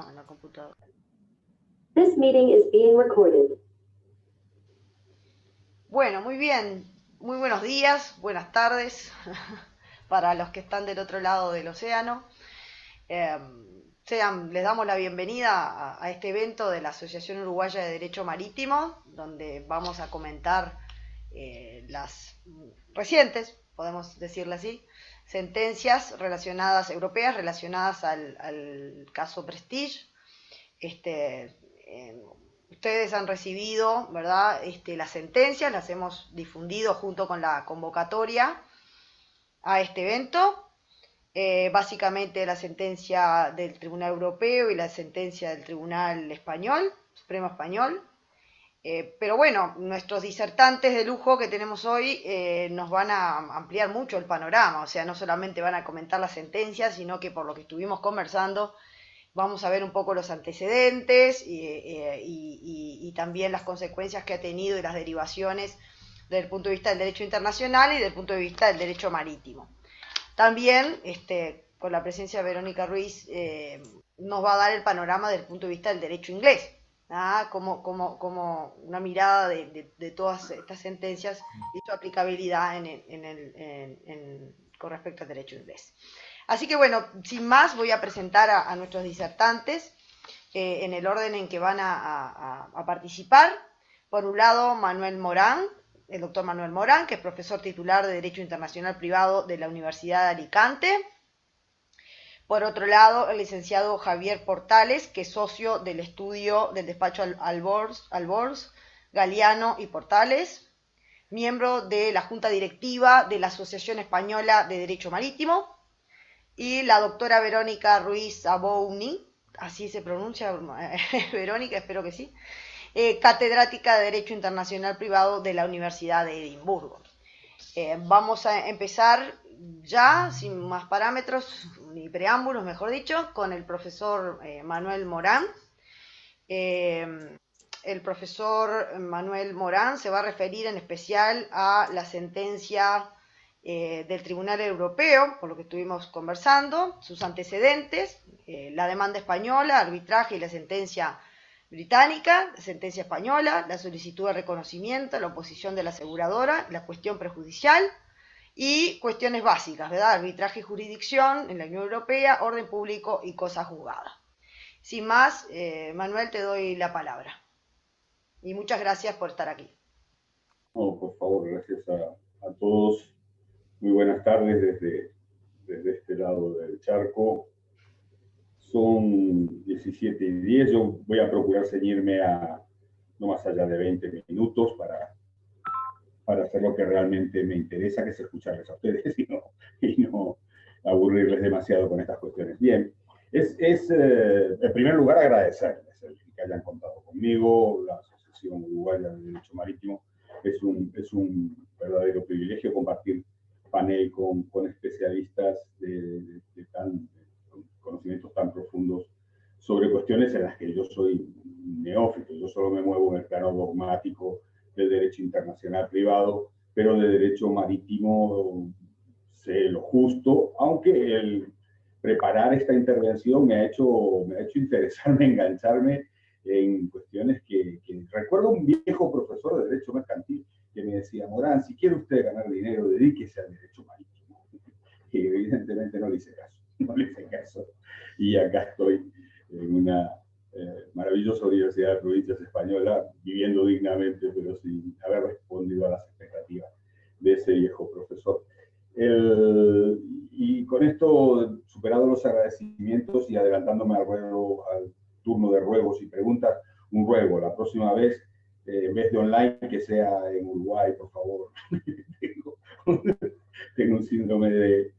En la computadora. This meeting is being recorded. Bueno, muy bien. Muy buenos días, buenas tardes para los que están del otro lado del océano. Les damos la bienvenida a este evento de la Asociación Uruguaya de Derecho Marítimo, donde vamos a comentar las recientes, podemos decirle así, sentencias europeas relacionadas al caso Prestige. Ustedes han recibido, ¿verdad? Las sentencias, las hemos difundido junto con la convocatoria a este evento. Básicamente la sentencia del Tribunal Europeo y la sentencia del Tribunal Español, Supremo Español. Pero bueno, nuestros disertantes de lujo que tenemos hoy nos van a ampliar mucho el panorama, o sea, no solamente van a comentar las sentencias, sino que por lo que estuvimos conversando, vamos a ver un poco los antecedentes y también las consecuencias que ha tenido y las derivaciones desde el punto de vista del derecho internacional y desde el punto de vista del derecho marítimo. También, con la presencia de Verónica Ruiz, nos va a dar el panorama desde el punto de vista del derecho inglés, como una mirada de todas estas sentencias y su aplicabilidad con respecto al derecho inglés. Así que bueno, sin más voy a presentar a nuestros disertantes en el orden en que van a participar. Por un lado, el doctor Manuel Morán, que es profesor titular de Derecho Internacional Privado de la Universidad de Alicante. Por otro lado, el licenciado Javier Portales, que es socio del estudio del despacho Albors, Galeano y Portales, miembro de la Junta Directiva de la Asociación Española de Derecho Marítimo, y la doctora Verónica Ruiz Abouni, así se pronuncia, Verónica, espero que sí, catedrática de Derecho Internacional Privado de la Universidad de Edimburgo. Vamos a empezar ya, sin más parámetros ni preámbulos, mejor dicho, con el profesor Manuel Morán. El profesor Manuel Morán se va a referir en especial a la sentencia del Tribunal Europeo, por lo que estuvimos conversando, sus antecedentes, la demanda española, arbitraje y la sentencia británica, la sentencia española, la solicitud de reconocimiento, la oposición de la aseguradora, la cuestión prejudicial y cuestiones básicas, ¿verdad? Arbitraje y jurisdicción en la Unión Europea, orden público y cosa juzgada. Sin más, Manuel, te doy la palabra. Y muchas gracias por estar aquí. No, por favor, gracias a todos. Muy buenas tardes desde este lado del charco. Son 17:10. Yo voy a procurar ceñirme a no más allá de 20 minutos para hacer lo que realmente me interesa, que es escucharles a ustedes y no aburrirles demasiado con estas cuestiones. Bien, en primer lugar agradecerles el que hayan contado conmigo. La Asociación Uruguaya de Derecho Marítimo es un verdadero privilegio compartir panel con especialistas con conocimientos tan profundos sobre cuestiones en las que yo soy neófito. Yo solo me muevo en el plano dogmático del derecho internacional privado, pero de derecho marítimo sé lo justo, aunque el preparar esta intervención me ha hecho interesarme, engancharme en cuestiones que recuerdo un viejo profesor de derecho mercantil que me decía: Morán, si quiere usted ganar dinero, dedíquese al derecho marítimo. Y evidentemente no le hice caso. Y acá estoy en una maravillosa Universidad de Provincias Española, viviendo dignamente, pero sin haber respondido a las expectativas de ese viejo profesor. Y con esto, superado los agradecimientos y adelantándome al turno de ruegos y preguntas, un ruego: la próxima vez, en vez de online, que sea en Uruguay, por favor. Tengo un síndrome de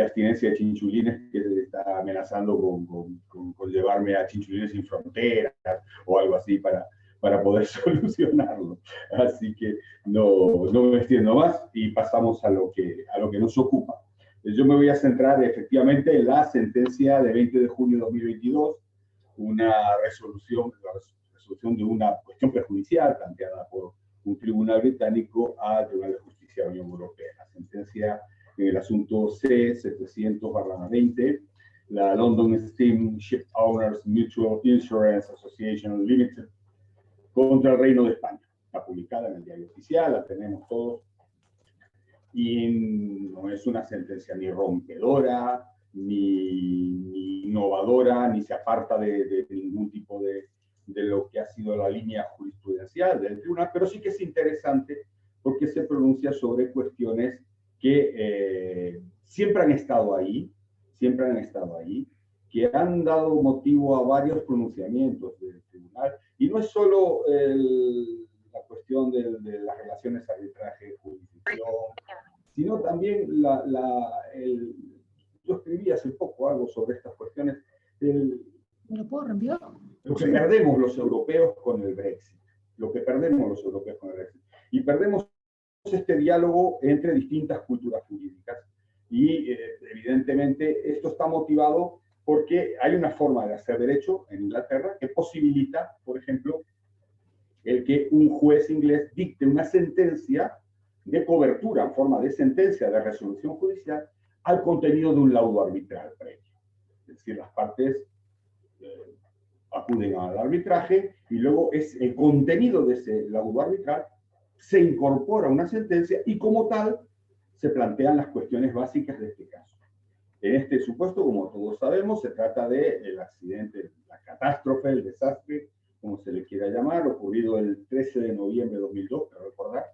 abstinencia de chinchulines que se está amenazando con llevarme a Chinchulines sin Fronteras o algo así para poder solucionarlo. Así que no me extiendo más y pasamos a lo que nos ocupa. Yo me voy a centrar efectivamente en la sentencia de 20 de junio de 2022, la resolución de una cuestión prejudicial planteada por un tribunal británico al Tribunal de Justicia de la Unión Europea. La sentencia en el asunto C-700/20 la London Steamship Owners Mutual Insurance Association Limited, contra el Reino de España. Está publicada en el diario oficial, la tenemos todos. Y no es una sentencia ni rompedora, ni innovadora, ni se aparta de ningún tipo de lo que ha sido la línea jurisprudencial del tribunal, pero sí que es interesante porque se pronuncia sobre cuestiones que siempre han estado ahí, que han dado motivo a varios pronunciamientos del tribunal. Y no es solo la cuestión de las relaciones arbitraje-jurisdicción, sino también yo escribí hace poco algo sobre estas cuestiones. ¿Me lo puedo reenviar? Lo que perdemos los europeos con el Brexit. Y perdemos este diálogo entre distintas culturas jurídicas. Y evidentemente esto está motivado porque hay una forma de hacer derecho en Inglaterra que posibilita, por ejemplo, el que un juez inglés dicte una sentencia de cobertura en forma de sentencia de resolución judicial al contenido de un laudo arbitral previo. Es decir, las partes acuden al arbitraje y luego es el contenido de ese laudo arbitral se incorpora a una sentencia y como tal se plantean las cuestiones básicas de este caso. En este supuesto, como todos sabemos, se trata del accidente, la catástrofe, el desastre, como se le quiera llamar, ocurrido el 13 de noviembre de 2002, quiero recordar,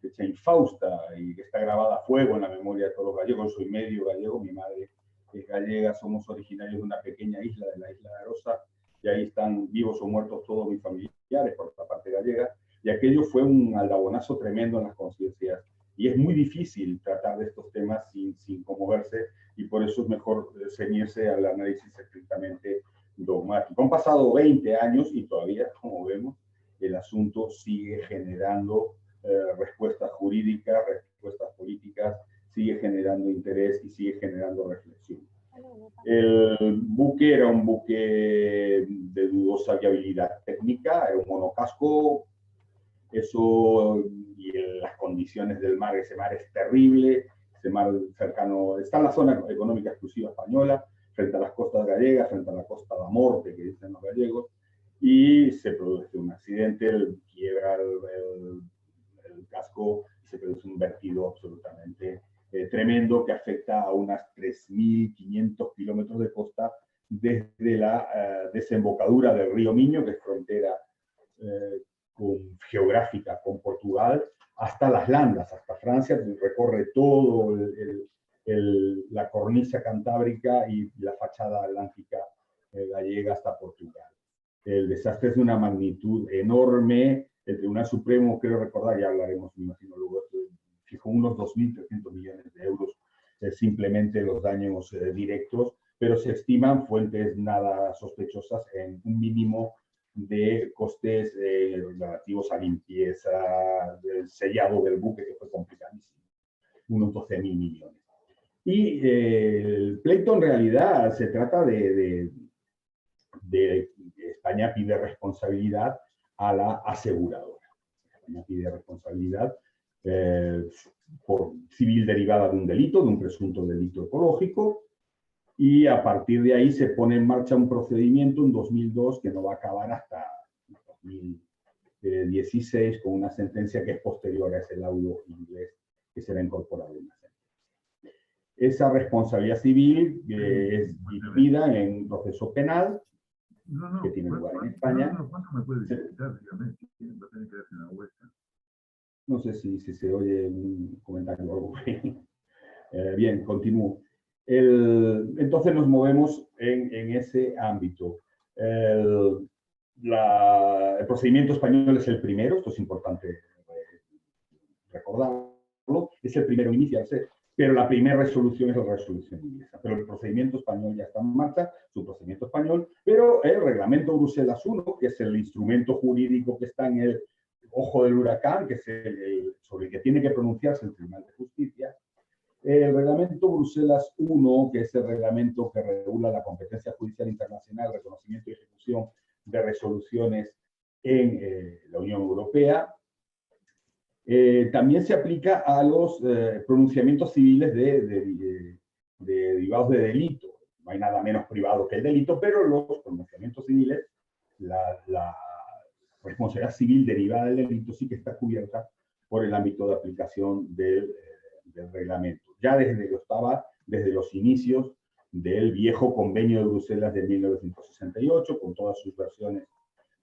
fecha infausta y que está grabada a fuego en la memoria de todos los gallegos. Soy medio gallego, mi madre es gallega, somos originarios de una pequeña isla, de la isla de Arosa, y ahí están vivos o muertos todos mis familiares por la parte gallega, y aquello fue un aldabonazo tremendo en las conciencias. Y es muy difícil tratar de estos temas sin conmoverse, y por eso es mejor ceñirse al análisis estrictamente dogmático. Han pasado 20 años y todavía, como vemos, el asunto sigue generando respuestas jurídicas, respuestas políticas, sigue generando interés y sigue generando reflexión. El buque era un buque de dudosa viabilidad técnica, era un monocasco, eso y las condiciones del mar, ese mar es terrible, ese mar cercano, está en la zona económica exclusiva española, frente a las costas gallegas, frente a la costa da Morte, que dicen los gallegos, y se produce un accidente, quiebra el casco, y se produce un vertido absolutamente tremendo que afecta a unas 3.500 kilómetros de costa desde la desembocadura del río Miño, que es frontera geográfica con Portugal, hasta las Landas, hasta Francia, recorre todo la cornisa cantábrica y la fachada atlántica gallega hasta Portugal. El desastre es de una magnitud enorme. El Tribunal Supremo, creo recordar, ya hablaremos, me imagino, luego, fijó unos 2.300 millones de euros simplemente los daños directos, pero se estiman fuentes nada sospechosas en un mínimo de costes relativos a limpieza, del sellado del buque, que fue complicadísimo, unos 12.000 millones. Y el pleito en realidad se trata de España pide responsabilidad a la aseguradora. España pide responsabilidad por civil derivada de un delito, de un presunto delito ecológico, y a partir de ahí se pone en marcha un procedimiento en 2002 que no va a acabar hasta 2016 con una sentencia que es posterior a ese laudo inglés que será incorporado en la sentencia. Esa responsabilidad civil es dividida en un proceso penal que tiene lugar en España. ¿Cuánto me puede visitar, dígame? Va a tener que darse una vuelta. No sé si se oye un comentario o algo. Bien, continúo. Entonces nos movemos en ese ámbito. El procedimiento español es el primero, esto es importante recordarlo, es el primero en iniciarse, pero la primera resolución es la resolución inglesa. Pero el procedimiento español ya está en marcha, su procedimiento español, pero el reglamento Bruselas I, que es el instrumento jurídico que está en el ojo del huracán, que es sobre el que tiene que pronunciarse el Tribunal de Justicia, el reglamento Bruselas I, que es el reglamento que regula la competencia judicial internacional, reconocimiento y ejecución de resoluciones en la Unión Europea, también se aplica a los pronunciamientos civiles derivados de delito, no hay nada menos privado que el delito, pero los pronunciamientos civiles, la responsabilidad civil derivada del delito sí que está cubierta por el ámbito de aplicación del reglamento. Ya desde los inicios del viejo Convenio de Bruselas de 1968, con todas sus versiones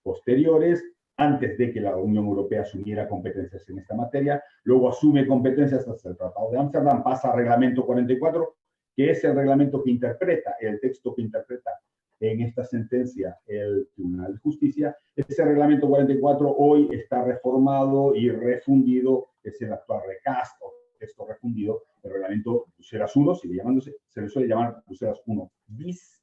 posteriores, antes de que la Unión Europea asumiera competencias en esta materia, luego asume competencias hasta el Tratado de Ámsterdam, pasa al Reglamento 44, que es el reglamento que interpreta, el texto que interpreta en esta sentencia el Tribunal de Justicia. Ese Reglamento 44 hoy está reformado y refundido, es el actual recast o texto refundido, el Reglamento Bruselas 1, sigue llamándose, se le suele llamar Bruselas 1 bis,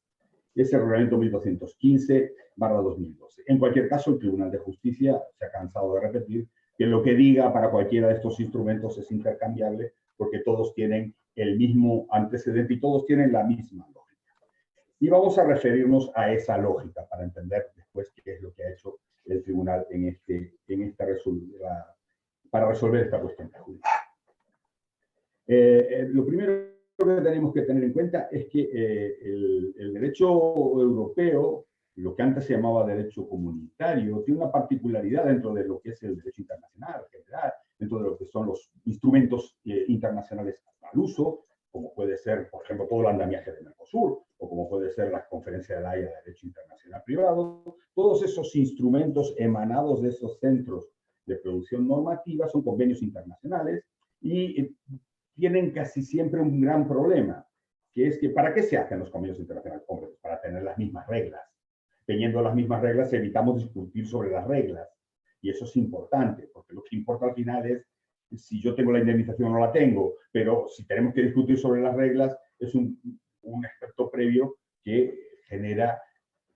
es el Reglamento 1215/2012. En cualquier caso, el Tribunal de Justicia se ha cansado de repetir que lo que diga para cualquiera de estos instrumentos es intercambiable porque todos tienen el mismo antecedente y todos tienen la misma lógica. Y vamos a referirnos a esa lógica para entender después qué es lo que ha hecho el tribunal para resolver esta cuestión jurídica. Lo primero que tenemos que tener en cuenta es que el derecho europeo, lo que antes se llamaba derecho comunitario, tiene una particularidad dentro de lo que es el derecho internacional general, dentro de lo que son los instrumentos internacionales al uso, como puede ser, por ejemplo, todo el andamiaje de Mercosur, o como puede ser la Conferencia de La Haya de Derecho Internacional Privado. Todos esos instrumentos emanados de esos centros de producción normativa son convenios internacionales y tienen casi siempre un gran problema, que es que ¿para qué se hacen los convenios internacionales? Hombre, para tener las mismas reglas. Teniendo las mismas reglas evitamos discutir sobre las reglas, y eso es importante, porque lo que importa al final es si yo tengo la indemnización o no la tengo, pero si tenemos que discutir sobre las reglas, es un aspecto previo que genera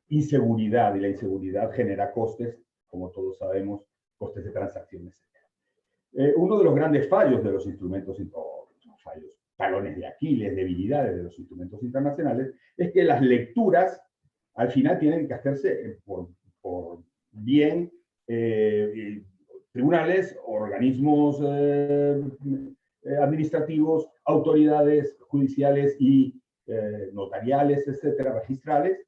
inseguridad, y la inseguridad genera costes, como todos sabemos, costes de transacciones. Uno de los grandes fallos de los instrumentos, fallos, talones de Aquiles, debilidades de los instrumentos internacionales, es que las lecturas al final tienen que hacerse por bien tribunales, organismos administrativos, autoridades judiciales y notariales, etcétera, registrales,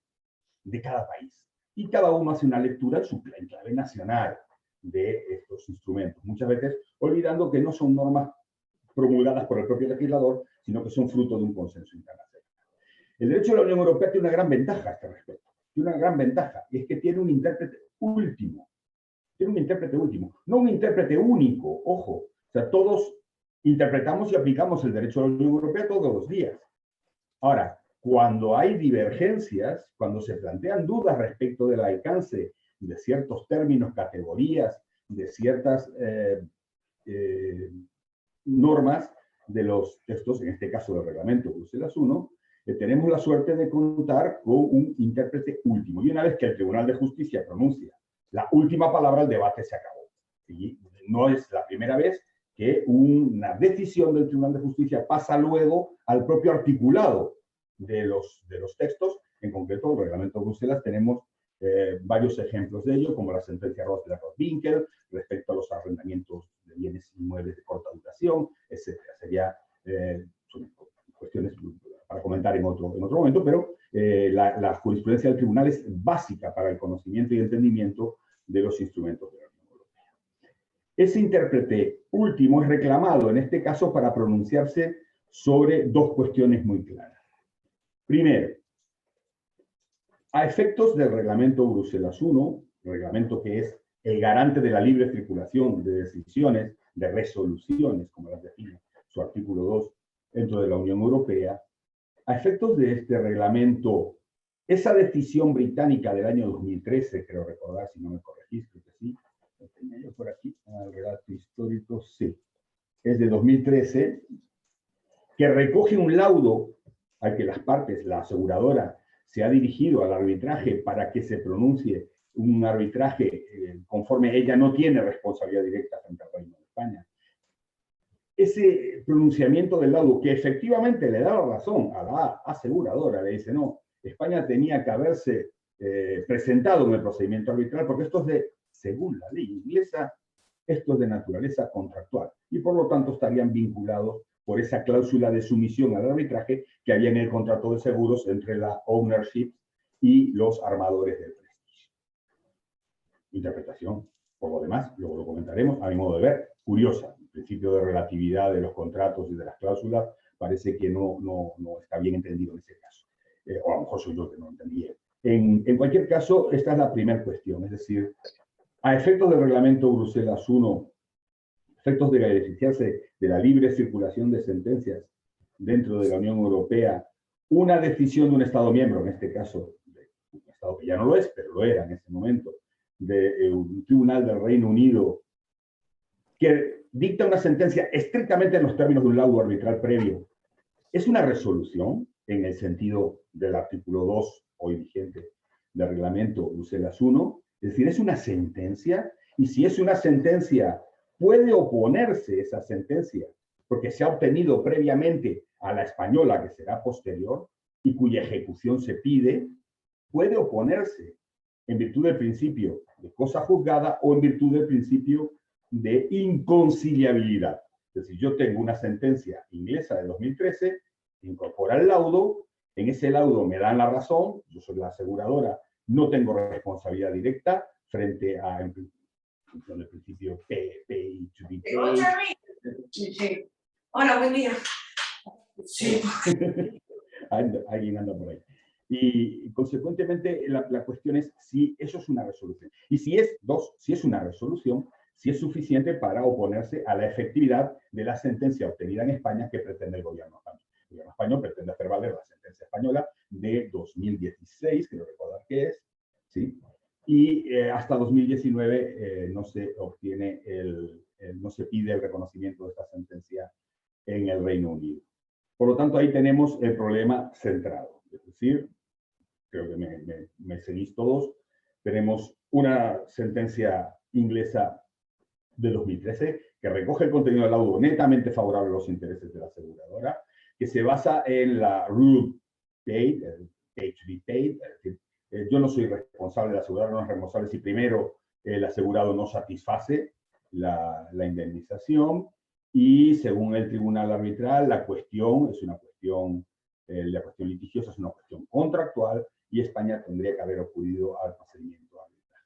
de cada país. Y cada uno hace una lectura en clave nacional de estos instrumentos, muchas veces olvidando que no son normas promulgadas por el propio legislador, sino que son fruto de un consenso internacional. El derecho de la Unión Europea tiene una gran ventaja a este respecto, tiene una gran ventaja, y es que tiene un intérprete último. Tiene un intérprete último, no un intérprete único, ojo. O sea, todos interpretamos y aplicamos el derecho de la Unión Europea todos los días. Ahora, cuando hay divergencias, cuando se plantean dudas respecto del alcance de ciertos términos, categorías, de ciertas normas de los textos, en este caso del reglamento Bruselas 1, tenemos la suerte de contar con un intérprete último. Y una vez que el Tribunal de Justicia pronuncia la última palabra, el debate se acabó. Y no es la primera vez que una decisión del Tribunal de Justicia pasa luego al propio articulado de los textos. En concreto, el reglamento de Bruselas tenemos varios ejemplos de ello, como la sentencia Rothschild-Rothwinkel respecto a los arrendamientos de bienes inmuebles de corta duración, etc. Sería son cuestiones para comentar en otro momento, pero la jurisprudencia del tribunal es básica para el conocimiento y entendimiento de los instrumentos de la Unión Europea. Ese intérprete último es reclamado en este caso para pronunciarse sobre dos cuestiones muy claras. Primero, a efectos del reglamento Bruselas 1, reglamento que es el garante de la libre circulación de decisiones, de resoluciones, como las define su artículo 2 dentro de la Unión Europea, a efectos de este reglamento, esa decisión británica del año 2013, creo recordar, si no me corregís, creo que sí, lo tenía yo por aquí, el relato histórico, sí, es de 2013, que recoge un laudo al que las partes, la aseguradora, se ha dirigido al arbitraje para que se pronuncie un arbitraje conforme ella no tiene responsabilidad directa frente al Reino de España. Ese pronunciamiento del laudo, que efectivamente le da la razón a la aseguradora, le dice, no, España tenía que haberse presentado en el procedimiento arbitral, porque esto es según la ley inglesa, esto es de naturaleza contractual, y por lo tanto estarían vinculados por esa cláusula de sumisión al arbitraje que había en el contrato de seguros entre la ownership y los armadores del Prestige. Interpretación, por lo demás, luego lo comentaremos, a mi modo de ver, curiosa. El principio de relatividad de los contratos y de las cláusulas parece que no está bien entendido en ese caso. O a lo mejor soy yo que no lo entendí. En cualquier caso, esta es la primera cuestión, es decir, a efectos del reglamento Bruselas I, efectos de beneficiarse de la libre circulación de sentencias dentro de la Unión Europea, una decisión de un Estado miembro, en este caso, de un Estado que ya no lo es, pero lo era en ese momento, de un tribunal del Reino Unido, que dicta una sentencia estrictamente en los términos de un laudo arbitral previo, es una resolución en el sentido del artículo 2, hoy vigente, del reglamento Bruselas I, es decir, es una sentencia, y si es una sentencia, puede oponerse esa sentencia, porque se ha obtenido previamente a la española, que será posterior, y cuya ejecución se pide, puede oponerse en virtud del principio de cosa juzgada o en virtud del principio de inconciliabilidad. Es decir, yo tengo una sentencia inglesa de 2013, incorpora el laudo, en ese laudo me dan la razón, yo soy la aseguradora, no tengo responsabilidad directa frente a, en función del principio pay to be paid. Sí. Hola, buen día. Sí. Alguien anda por ahí. Y consecuentemente la cuestión es si eso es una resolución. Y si es una resolución, si es suficiente para oponerse a la efectividad de la sentencia obtenida en España que pretende el gobierno español. El gobierno español pretende hacer valer la sentencia española de 2016, creo recordar que es, ¿sí? Y hasta 2019 no se obtiene no se pide el reconocimiento de esta sentencia en el Reino Unido. Por lo tanto, ahí tenemos el problema centrado. Es decir, creo que me seguís todos, tenemos una sentencia inglesa de 2013 que recoge el contenido del laudo netamente favorable a los intereses de la aseguradora, que se basa en la rule paid, pay to be paid, es decir, yo no soy responsable, la aseguradora no es responsable si primero el asegurado no satisface la indemnización y según el tribunal arbitral la cuestión es una cuestión, la cuestión litigiosa es una cuestión contractual y España tendría que haber acudido al procedimiento arbitral.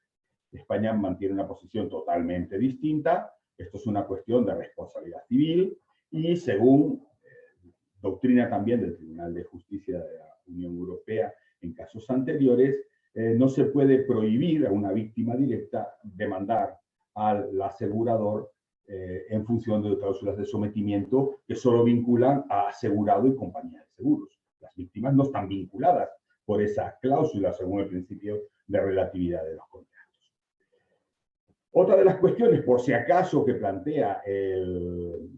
España mantiene una posición totalmente distinta, esto es una cuestión de responsabilidad civil y según doctrina también del Tribunal de Justicia de la Unión Europea en casos anteriores, no se puede prohibir a una víctima directa demandar al asegurador en función de cláusulas de sometimiento que solo vinculan a asegurado y compañía de seguros. Las víctimas no están vinculadas por esa cláusula según el principio de relatividad de los contratos. Otra de las cuestiones, por si acaso, que plantea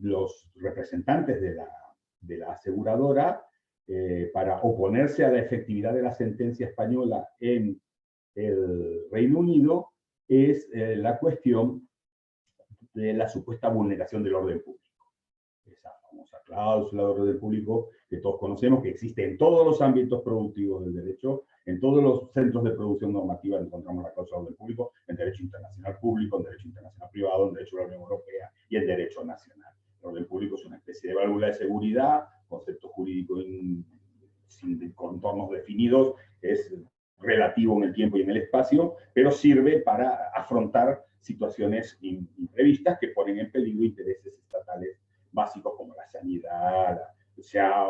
los representantes de la aseguradora para oponerse a la efectividad de la sentencia española en el Reino Unido es la cuestión de la supuesta vulneración del orden público. Esa famosa cláusula de orden público que todos conocemos, que existe en todos los ámbitos productivos del derecho, en todos los centros de producción normativa encontramos la cláusula de orden público, en derecho internacional público, en derecho internacional privado, en derecho de la Unión Europea y en derecho nacional. El orden público es una especie de válvula de seguridad, concepto jurídico sin contornos definidos, es relativo en el tiempo y en el espacio, pero sirve para afrontar situaciones imprevistas que ponen en peligro intereses estatales básicos como la sanidad. Se ha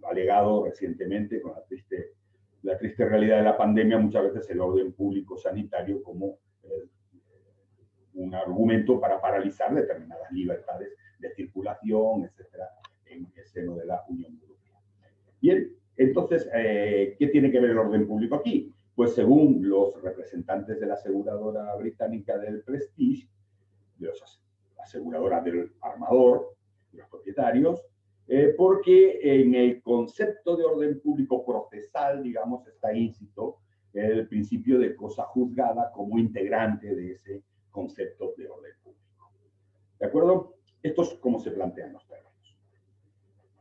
alegado recientemente con la triste realidad de la pandemia, muchas veces el orden público sanitario como un argumento para paralizar determinadas libertades de circulación, etcétera, en el seno de la Unión Europea. Bien, entonces, ¿qué tiene que ver el orden público aquí? Pues según los representantes de la aseguradora británica del Prestige, de la aseguradora del armador, de los propietarios, porque en el concepto de orden público procesal, digamos, está íncito el principio de cosa juzgada como integrante de ese concepto de orden público. ¿De acuerdo? Esto es como se plantean los términos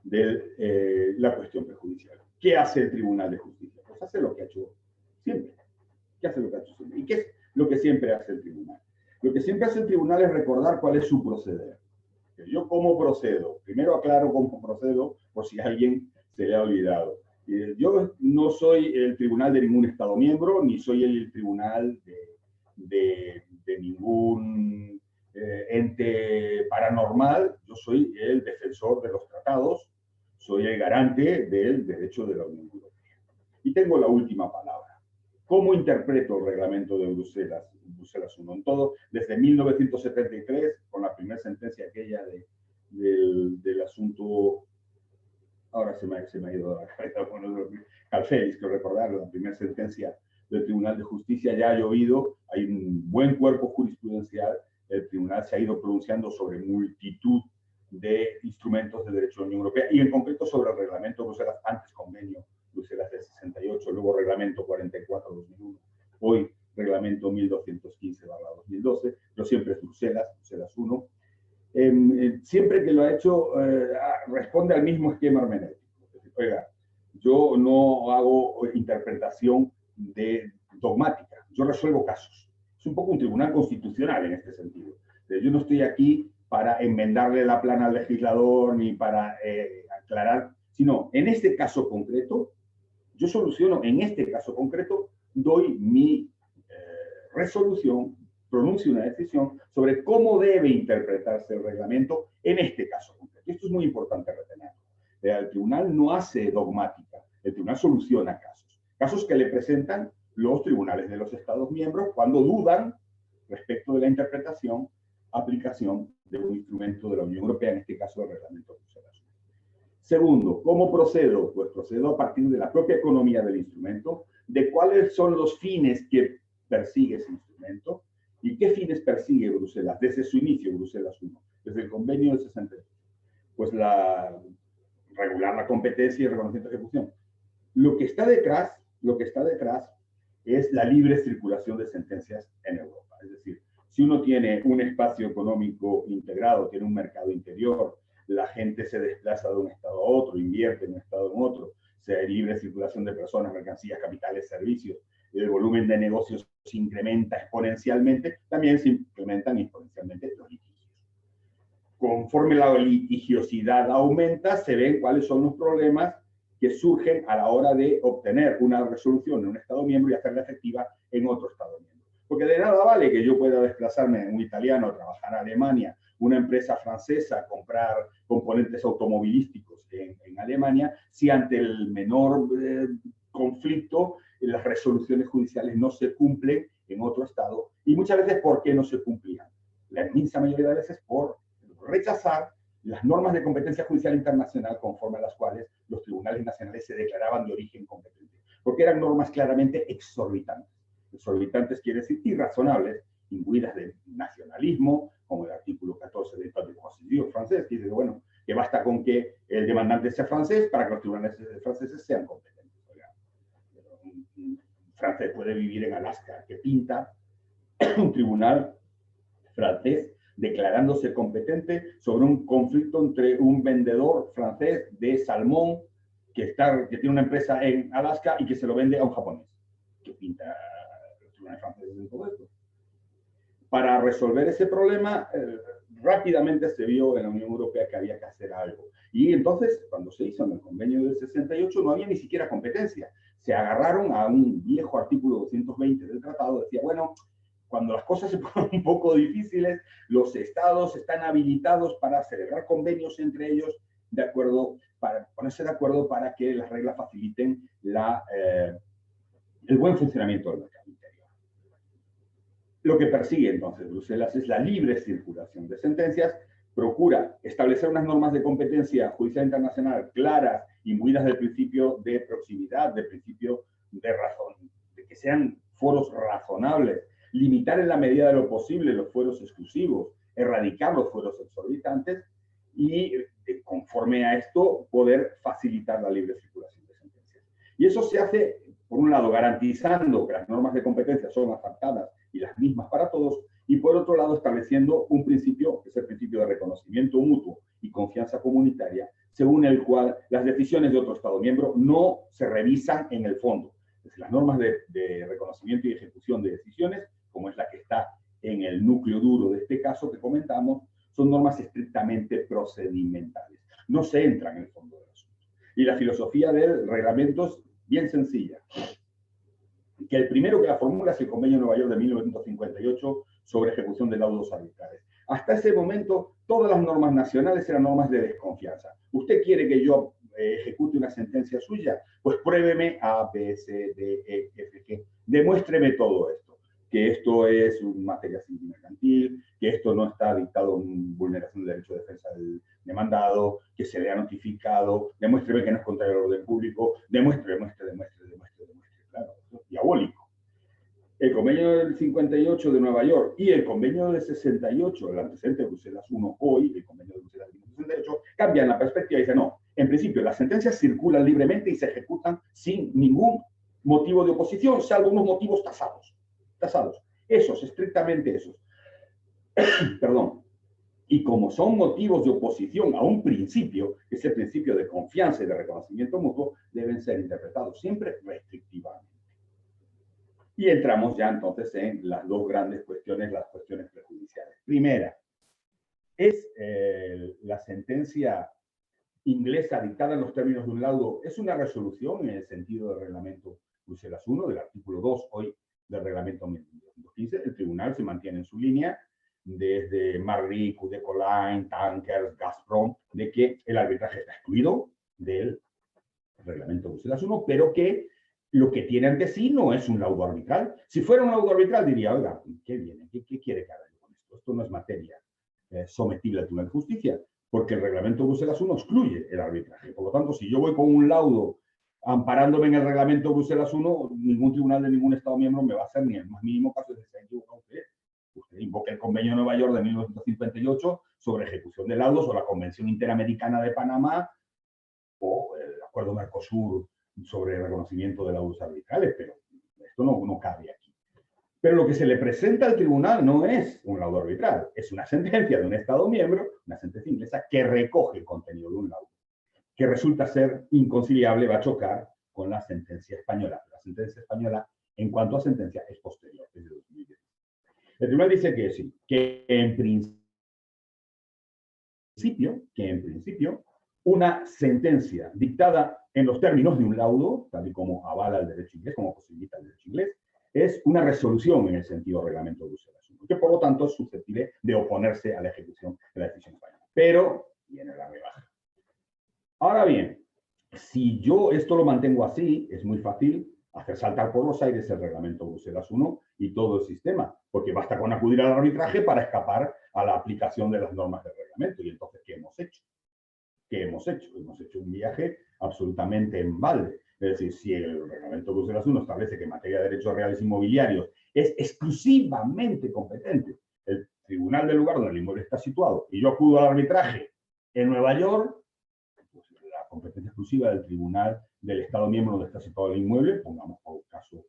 de la cuestión prejudicial. ¿Qué hace el Tribunal de Justicia? Pues hace lo que ha hecho siempre. ¿Qué hace lo que ha hecho siempre? ¿Y qué es lo que siempre hace el tribunal? Lo que siempre hace el tribunal es recordar cuál es su proceder. ¿Yo cómo procedo? Primero aclaro cómo procedo, por si a alguien se le ha olvidado. Yo no soy el tribunal de ningún Estado miembro, ni soy el tribunal de ningún ente paranormal. Yo soy el defensor de los tratados, soy el garante del derecho de la Unión Europea. Y tengo la última palabra. ¿Cómo interpreto el reglamento de Bruselas 1? En todo, desde 1973, con la primera sentencia aquella del asunto, ahora se me ha ido la cabeza, bueno, Calfelis, que recordar, la primera sentencia del Tribunal de Justicia ya ha llovido, hay un buen cuerpo jurisprudencial, el tribunal se ha ido pronunciando sobre multitud de instrumentos de derecho de la Unión Europea y en concreto sobre el reglamento de Bruselas, antes convenio Bruselas del 68, luego reglamento 44-2001, hoy reglamento 1215-2012, pero siempre es Bruselas 1. Siempre que lo ha hecho, responde al mismo esquema hermenéutico. Oiga, yo no hago interpretación dogmática, yo resuelvo casos. Es un poco un tribunal constitucional en este sentido. Yo no estoy aquí para enmendarle la plana al legislador ni para aclarar, sino en este caso concreto, yo soluciono, en este caso concreto, doy mi resolución, pronuncio una decisión sobre cómo debe interpretarse el reglamento en este caso concreto. Esto es muy importante retenerlo. El tribunal no hace dogmática, el tribunal soluciona casos que le presentan los tribunales de los Estados miembros cuando dudan respecto de la interpretación, aplicación de un instrumento de la Unión Europea, en este caso el reglamento de Bruselas. Segundo, ¿cómo procedo? Pues procedo a partir de la propia economía del instrumento, de cuáles son los fines que persigue ese instrumento y qué fines persigue Bruselas desde su inicio, Bruselas 1, desde el convenio del 68. Pues regular la competencia y el reconocimiento de ejecución. Lo que está detrás es la libre circulación de sentencias en Europa. Es decir, si uno tiene un espacio económico integrado, tiene un mercado interior, la gente se desplaza de un estado a otro, invierte en un estado en otro, hay libre circulación de personas, mercancías, capitales, servicios, el volumen de negocios se incrementa exponencialmente, también se incrementan exponencialmente los litigios. Conforme la litigiosidad aumenta, se ven cuáles son los problemas que surgen a la hora de obtener una resolución en un Estado miembro y hacerla efectiva en otro Estado miembro. Porque de nada vale que yo pueda desplazarme en un italiano, trabajar a Alemania, una empresa francesa, comprar componentes automovilísticos en Alemania, si ante el menor conflicto las resoluciones judiciales no se cumplen en otro Estado. Y muchas veces, ¿por qué no se cumplían? La inmensa mayoría de veces por rechazar las normas de competencia judicial internacional conforme a las cuales los tribunales nacionales se declaraban de origen competente, porque eran normas claramente exorbitantes. Exorbitantes quiere decir irrazonables, imbuidas de nacionalismo, como el artículo 14 del Código Constitucional francés, que dice, bueno, que basta con que el demandante sea francés para que los tribunales franceses sean competentes. Oiga, un francés puede vivir en Alaska, que pinta un tribunal francés declarándose competente sobre un conflicto entre un vendedor francés de salmón que tiene una empresa en Alaska y que se lo vende a un japonés. ¿Qué pinta los tribunales franceses en todo esto? Para resolver ese problema, rápidamente se vio en la Unión Europea que había que hacer algo. Y entonces, cuando se hizo en el convenio del 68, no había ni siquiera competencia. Se agarraron a un viejo artículo 220 del tratado, decía, bueno, cuando las cosas se ponen un poco difíciles, los estados están habilitados para celebrar convenios entre ellos, para ponerse de acuerdo para que las reglas faciliten el buen funcionamiento del mercado interior. Lo que persigue entonces Bruselas es la libre circulación de sentencias, procura establecer unas normas de competencia judicial internacional claras, imbuidas del principio de proximidad, del principio de razón, de que sean foros razonables, limitar en la medida de lo posible los fueros exclusivos, erradicar los fueros exorbitantes y, conforme a esto, poder facilitar la libre circulación de sentencias. Y eso se hace, por un lado, garantizando que las normas de competencia son adaptadas y las mismas para todos, y por otro lado, estableciendo un principio, que es el principio de reconocimiento mutuo y confianza comunitaria, según el cual las decisiones de otro Estado miembro no se revisan en el fondo. Es decir, las normas de reconocimiento y ejecución de decisiones, como es la que está en el núcleo duro de este caso que comentamos, son normas estrictamente procedimentales. No se entra en el fondo del asunto. Y la filosofía del reglamento es bien sencilla. Que el primero que la formula es el Convenio de Nueva York de 1958 sobre ejecución de laudos arbitrales. Hasta ese momento, todas las normas nacionales eran normas de desconfianza. ¿Usted quiere que yo ejecute una sentencia suya? Pues pruébeme A, B, C, D, E, F, G. Demuéstreme todo esto. Que esto es una materia civil mercantil, que esto no está dictado en vulneración del derecho de defensa del demandado, que se le ha notificado, demuéstreme que no es contrario al orden público, demuestre. Claro, eso es diabólico. El convenio del 58 de Nueva York y el convenio del 68, el antecedente de Bruselas I hoy, el convenio de Bruselas del 68, cambian la perspectiva y dicen, no, en principio las sentencias circulan libremente y se ejecutan sin ningún motivo de oposición, salvo unos motivos tasados. Esos, estrictamente esos. Perdón. Y como son motivos de oposición a un principio, que es el principio de confianza y de reconocimiento mutuo, deben ser interpretados siempre restrictivamente. Y entramos ya entonces en las dos grandes cuestiones, las cuestiones prejudiciales. Primera, ¿es la sentencia inglesa dictada en los términos de un laudo, es una resolución en el sentido del reglamento Bruselas I, del artículo 2 hoy del reglamento 1915? El tribunal se mantiene en su línea desde Marri, Cudecoline, Tankers, Gazprom, de que el arbitraje está excluido del reglamento Bruselas I, pero que lo que tiene ante sí no es un laudo arbitral. Si fuera un laudo arbitral diría, oiga, ¿qué viene? ¿Qué quiere que haga yo con esto? Esto no es materia sometible al Tribunal de Justicia, porque el reglamento Bruselas I excluye el arbitraje. Por lo tanto, si yo voy con un laudo amparándome en el reglamento Bruselas I, ningún tribunal de ningún Estado miembro me va a hacer ni el más mínimo caso de que se haya equivocado usted. Usted invoca el Convenio de Nueva York de 1958 sobre ejecución de laudos, o la Convención Interamericana de Panamá, o el Acuerdo Mercosur sobre reconocimiento de laudos arbitrales, pero esto no cabe aquí. Pero lo que se le presenta al tribunal no es un laudo arbitral, es una sentencia de un Estado miembro, una sentencia inglesa, que recoge el contenido de un laudo, que resulta ser inconciliable, va a chocar con la sentencia española. La sentencia española, en cuanto a sentencia, es posterior, es de 2010. El tribunal dice que sí, que en principio, una sentencia dictada en los términos de un laudo, tal y como avala el derecho inglés, como posibilita el derecho inglés, es una resolución en el sentido del reglamento de Bruselas I, que por lo tanto es susceptible de oponerse a la ejecución de la decisión española. Pero viene la rebaja. Ahora bien, si yo esto lo mantengo así, es muy fácil hacer saltar por los aires el reglamento Bruselas I y todo el sistema, porque basta con acudir al arbitraje para escapar a la aplicación de las normas del reglamento. Y entonces, ¿qué hemos hecho? Hemos hecho un viaje absolutamente en balde. Es decir, si el reglamento Bruselas I establece que en materia de derechos reales inmobiliarios es exclusivamente competente el tribunal del lugar donde el inmueble está situado, y yo acudo al arbitraje en Nueva York, pues la competencia exclusiva del tribunal del Estado miembro donde está situado el inmueble, pongamos por caso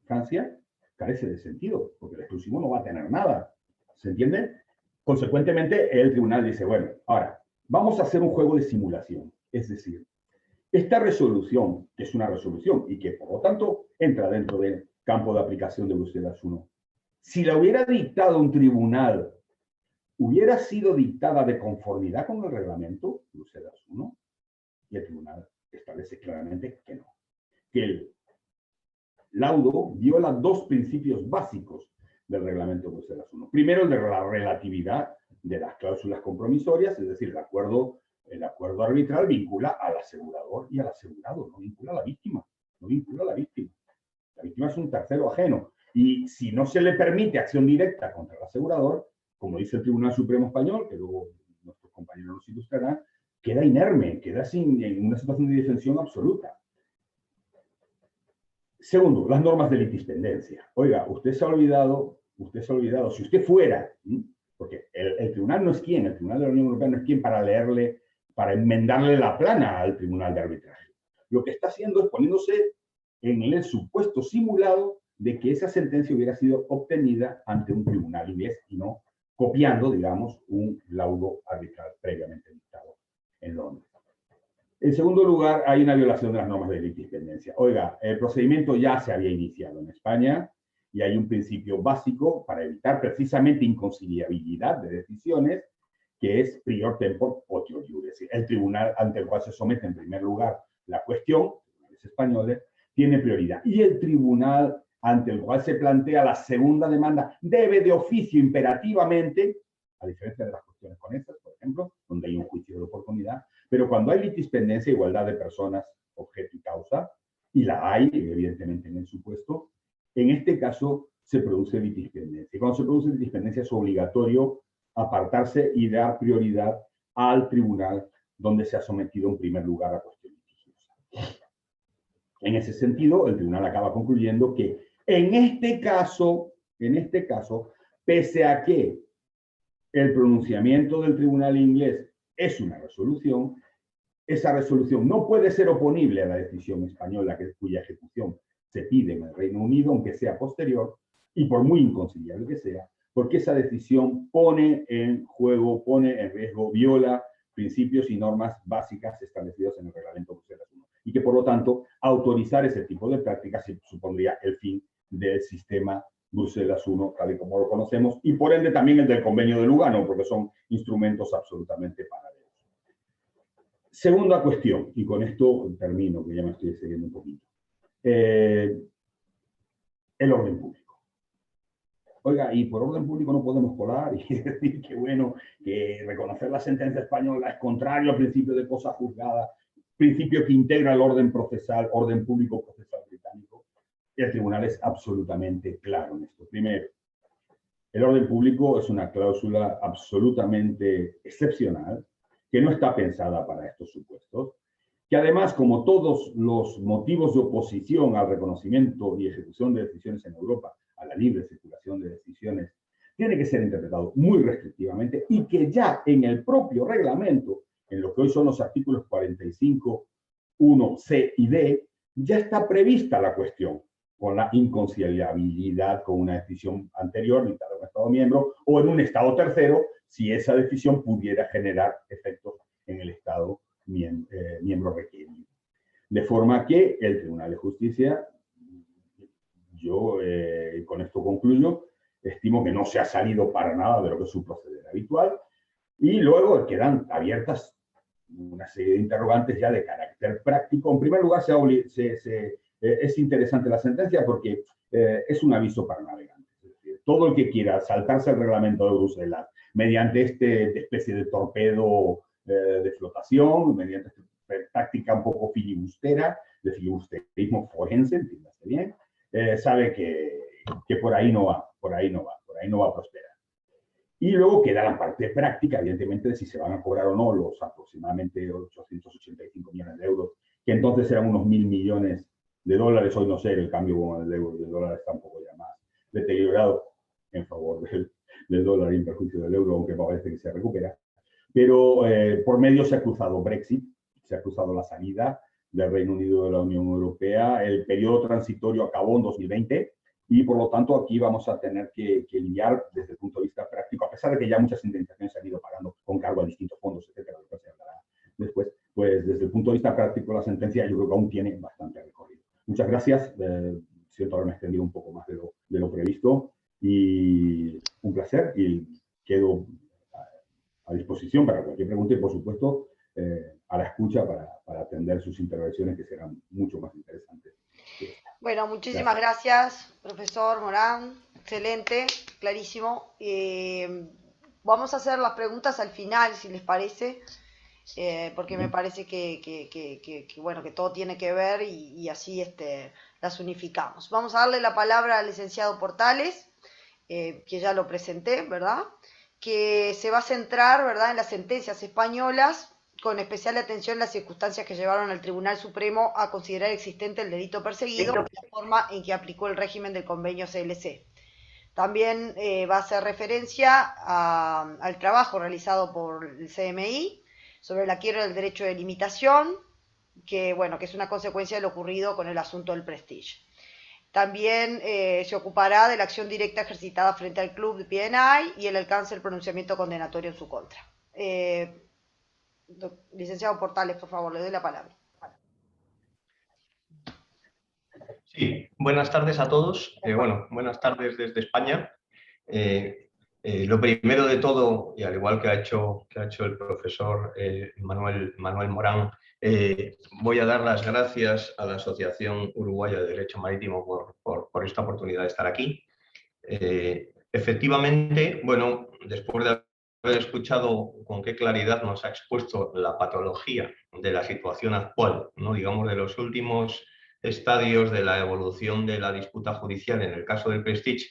Francia, carece de sentido, porque el exclusivo no va a tener nada. ¿Se entiende? Consecuentemente, el tribunal dice, bueno, ahora, vamos a hacer un juego de simulación. Es decir, esta resolución, que es una resolución y que, por lo tanto, entra dentro del campo de aplicación de Bruselas I, si la hubiera dictado un tribunal, ¿hubiera sido dictada de conformidad con el reglamento Bruselas I? Y el tribunal establece claramente que no. Que el laudo viola dos principios básicos del reglamento Bruselas I. Primero, el de la relatividad de las cláusulas compromisorias, es decir, el acuerdo arbitral vincula al asegurador y al asegurado, no vincula a la víctima. No vincula a la víctima. La víctima es un tercero ajeno. Y si no se le permite acción directa contra el asegurador, como dice el Tribunal Supremo Español, que luego nuestros compañeros nos ilustrarán, queda inerme, queda en una situación de indefensión absoluta. Segundo, las normas de litispendencia. Oiga, usted se ha olvidado, si usted fuera, porque el tribunal no es quien, el Tribunal de la Unión Europea no es quien para enmendarle la plana al Tribunal de Arbitraje. Lo que está haciendo es poniéndose en el supuesto simulado de que esa sentencia hubiera sido obtenida ante un tribunal inglés y no copiando, digamos, un laudo arbitral previamente dictado en Londres. En segundo lugar, hay una violación de las normas de litispendencia. Oiga, el procedimiento ya se había iniciado en España y hay un principio básico para evitar precisamente inconciliabilidad de decisiones, que es prior tempor potior iure, es decir, el tribunal ante el cual se somete en primer lugar la cuestión, tribunales españoles, tiene prioridad. Y el tribunal ante el cual se plantea la segunda demanda debe de oficio imperativamente, a diferencia de las cuestiones conexas, por ejemplo, donde hay un juicio de oportunidad, pero cuando hay litispendencia, igualdad de personas, objeto y causa, y la hay, evidentemente, en el supuesto, en este caso se produce litispendencia. Y cuando se produce litispendencia es obligatorio apartarse y dar prioridad al tribunal donde se ha sometido en primer lugar a cuestión litigiosa. En ese sentido, el tribunal acaba concluyendo que en este caso, pese a que el pronunciamiento del tribunal inglés es una resolución, esa resolución no puede ser oponible a la decisión española cuya ejecución se pide en el Reino Unido, aunque sea posterior, y por muy inconciliable que sea, porque esa decisión pone en juego, pone en riesgo, viola principios y normas básicas establecidos en el Reglamento Bruselas I. Y que, por lo tanto, autorizar ese tipo de prácticas supondría el fin del sistema Bruselas I, tal y como lo conocemos, y por ende también el del Convenio de Lugano, porque son instrumentos absolutamente paralelos. Segunda cuestión, y con esto termino, que ya me estoy excediendo un poquito. El orden público. Oiga, y por orden público no podemos colar y decir que, bueno, que reconocer la sentencia española es contrario al principio de cosa juzgada, principio que integra el orden procesal, orden público procesal británico. Y el tribunal es absolutamente claro en esto. Primero, el orden público es una cláusula absolutamente excepcional, que no está pensada para estos supuestos, que además, como todos los motivos de oposición al reconocimiento y ejecución de decisiones en Europa, a la libre circulación de decisiones, tiene que ser interpretado muy restrictivamente y que ya en el propio reglamento, en lo que hoy son los artículos 45, 1, C y D, ya está prevista la cuestión con la inconciliabilidad con una decisión anterior dictada en un Estado miembro o en un Estado tercero, si esa decisión pudiera generar efectos en el Estado miembro requerido. De forma que el Tribunal de Justicia, yo con esto concluyo, estimo que no se ha salido para nada de lo que es su proceder habitual y luego quedan abiertas una serie de interrogantes ya de carácter práctico. En primer lugar, es interesante la sentencia porque es un aviso para navegantes. Es decir, todo el que quiera saltarse el reglamento de Bruselas mediante esta especie de torpedo de flotación, mediante esta táctica un poco filibustera, de filibusterismo forense, entiéndase bien, sabe que por ahí no va a prosperar. Y luego queda la parte práctica, evidentemente, de si se van a cobrar o no los aproximadamente 885 millones de euros, que entonces eran unos 1.000 millones de dólares. Hoy no sé, el cambio del dólar está un poco ya más deteriorado en favor del dólar y en perjuicio del euro, aunque parece que se recupera. Pero por medio se ha cruzado Brexit, se ha cruzado la salida del Reino Unido de la Unión Europea. El periodo transitorio acabó en 2020 y, por lo tanto, aquí vamos a tener que lidiar desde el punto de vista práctico, a pesar de que ya muchas indemnizaciones se han ido pagando con cargo a distintos fondos, etcétera, lo que se hablará después, pues desde el punto de vista práctico la sentencia yo creo que aún tiene bastante recorrido. Muchas gracias. Siento haberme extendido un poco más de lo previsto y un placer y quedo a disposición para cualquier pregunta y, por supuesto, a la escucha para atender sus intervenciones que serán mucho más interesantes. Bueno, muchísimas gracias, profesor Morán. Excelente, clarísimo. Vamos a hacer las preguntas al final, si les parece, porque me parece bueno, que todo tiene que ver y así las unificamos. Vamos a darle la palabra al licenciado Portales, que ya lo presenté, ¿verdad? Que se va a centrar, ¿verdad?, en las sentencias españolas, con especial atención las circunstancias que llevaron al Tribunal Supremo a considerar existente el delito perseguido y la forma en que aplicó el régimen del convenio CLC. También va a hacer referencia al trabajo realizado por el CMI sobre la quiebra del derecho de limitación, que, bueno, que es una consecuencia de lo ocurrido con el asunto del Prestige. También se ocupará de la acción directa ejercitada frente al club de PNI y el alcance del pronunciamiento condenatorio en su contra. Licenciado Portales, por favor, le doy la palabra. Sí, buenas tardes a todos. Bueno, buenas tardes desde España. Lo primero de todo, y al igual que ha hecho el profesor Manuel Morán, voy a dar las gracias a la Asociación Uruguaya de Derecho Marítimo por esta oportunidad de estar aquí. Efectivamente, bueno, después de haber escuchado con qué claridad nos ha expuesto la patología de la situación actual, ¿no? Digamos, de los últimos estadios de la evolución de la disputa judicial en el caso del Prestige,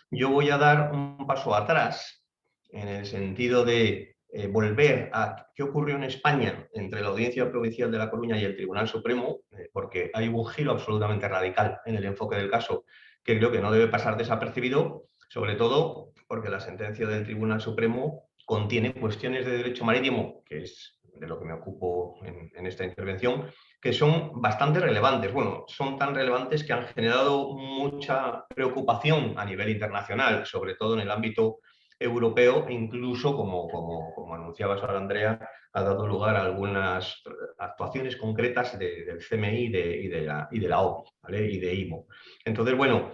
yo voy a dar un paso atrás en el sentido de volver a qué ocurrió en España entre la Audiencia Provincial de La Coruña y el Tribunal Supremo, porque hay un giro absolutamente radical en el enfoque del caso que creo que no debe pasar desapercibido, sobre todo porque la sentencia del Tribunal Supremo contiene cuestiones de derecho marítimo, que es de lo que me ocupo en esta intervención, que son bastante relevantes. Bueno, son tan relevantes que han generado mucha preocupación a nivel internacional, sobre todo en el ámbito europeo, e incluso, como anunciaba Sara Andrea, ha dado lugar a algunas actuaciones concretas del CMI y de la OMI, ¿vale? Y de IMO. Entonces, bueno,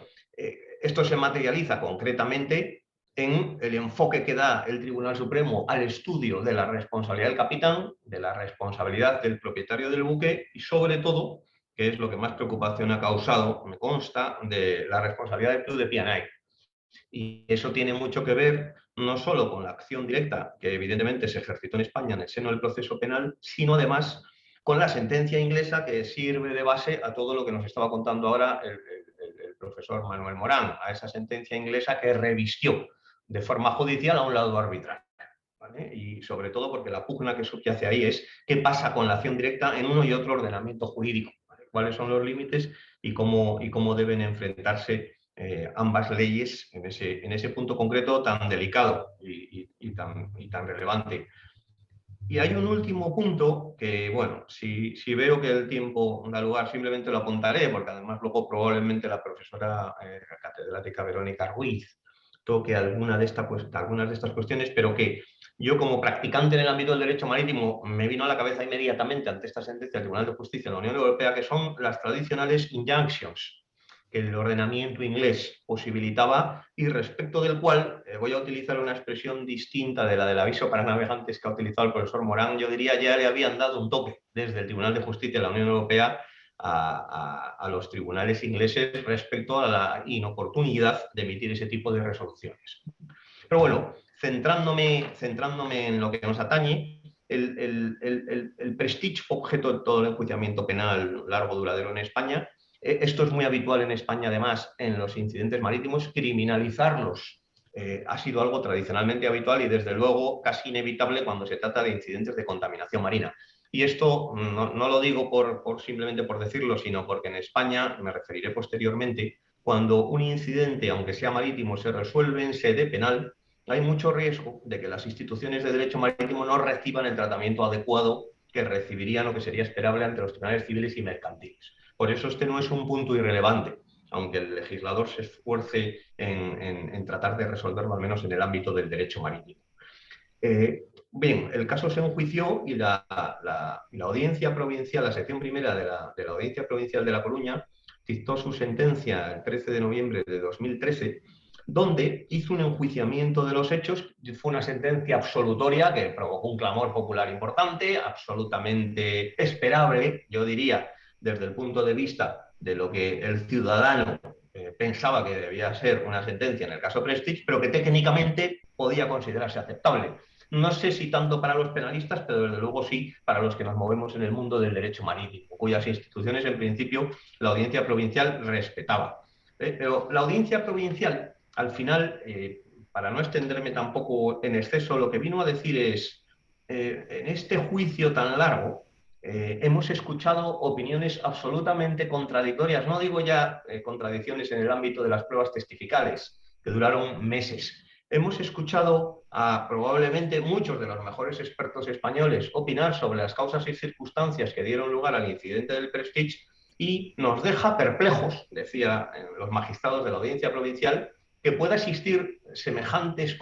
esto se materializa concretamente en el enfoque que da el Tribunal Supremo al estudio de la responsabilidad del capitán, de la responsabilidad del propietario del buque y, sobre todo, que es lo que más preocupación ha causado, me consta, de la responsabilidad del club de P&I. Y eso tiene mucho que ver no solo con la acción directa que evidentemente se ejercitó en España en el seno del proceso penal, sino además con la sentencia inglesa que sirve de base a todo lo que nos estaba contando ahora el profesor Manuel Morán, a esa sentencia inglesa que revistió de forma judicial a un lado arbitral. ¿Vale? Y sobre todo porque la pugna que subyace ahí es qué pasa con la acción directa en uno y otro ordenamiento jurídico, ¿vale? Cuáles son los límites y cómo deben enfrentarse ambas leyes en ese punto concreto tan delicado y tan relevante. Y hay un último punto que, bueno, si veo que el tiempo da lugar, simplemente lo apuntaré, porque además luego probablemente la profesora catedrática Verónica Ruiz toque algunas de estas cuestiones, pero que yo como practicante en el ámbito del derecho marítimo me vino a la cabeza inmediatamente ante esta sentencia del Tribunal de Justicia de la Unión Europea, que son las tradicionales injunctions que el ordenamiento inglés posibilitaba y respecto del cual voy a utilizar una expresión distinta de la del aviso para navegantes que ha utilizado el profesor Morán. Yo diría ya le habían dado un toque desde el Tribunal de Justicia de la Unión Europea a los tribunales ingleses respecto a la inoportunidad de emitir ese tipo de resoluciones. Pero bueno, centrándome en lo que nos atañe, el Prestige fue objeto de todo el enjuiciamiento penal largo duradero en España. Esto es muy habitual en España, además, en los incidentes marítimos. Criminalizarlos ha sido algo tradicionalmente habitual y, desde luego, casi inevitable cuando se trata de incidentes de contaminación marina. Y esto no lo digo simplemente por decirlo, sino porque en España, me referiré posteriormente, cuando un incidente, aunque sea marítimo, se resuelve en sede penal, hay mucho riesgo de que las instituciones de derecho marítimo no reciban el tratamiento adecuado que recibirían o que sería esperable ante los tribunales civiles y mercantiles. Por eso este no es un punto irrelevante, aunque el legislador se esfuerce en tratar de resolverlo, al menos en el ámbito del derecho marítimo. Bien, el caso se enjuició y la audiencia provincial, la sección primera de la Audiencia Provincial de La Coruña, dictó su sentencia el 13 de noviembre de 2013, donde hizo un enjuiciamiento de los hechos. Fue una sentencia absolutoria que provocó un clamor popular importante, absolutamente esperable, yo diría, desde el punto de vista de lo que el ciudadano pensaba que debía ser una sentencia en el caso Prestige, pero que técnicamente podía considerarse aceptable. No sé si tanto para los penalistas, pero desde luego sí para los que nos movemos en el mundo del derecho marítimo, cuyas instituciones en principio la Audiencia Provincial respetaba. Pero la Audiencia Provincial, al final, para no extenderme tampoco en exceso, lo que vino a decir es, en este juicio tan largo, hemos escuchado opiniones absolutamente contradictorias. No digo ya contradicciones en el ámbito de las pruebas testificales, que duraron meses. Hemos escuchado a probablemente muchos de los mejores expertos españoles opinar sobre las causas y circunstancias que dieron lugar al incidente del Prestige y nos deja perplejos, decía los magistrados de la Audiencia Provincial, que puedan existir semejantes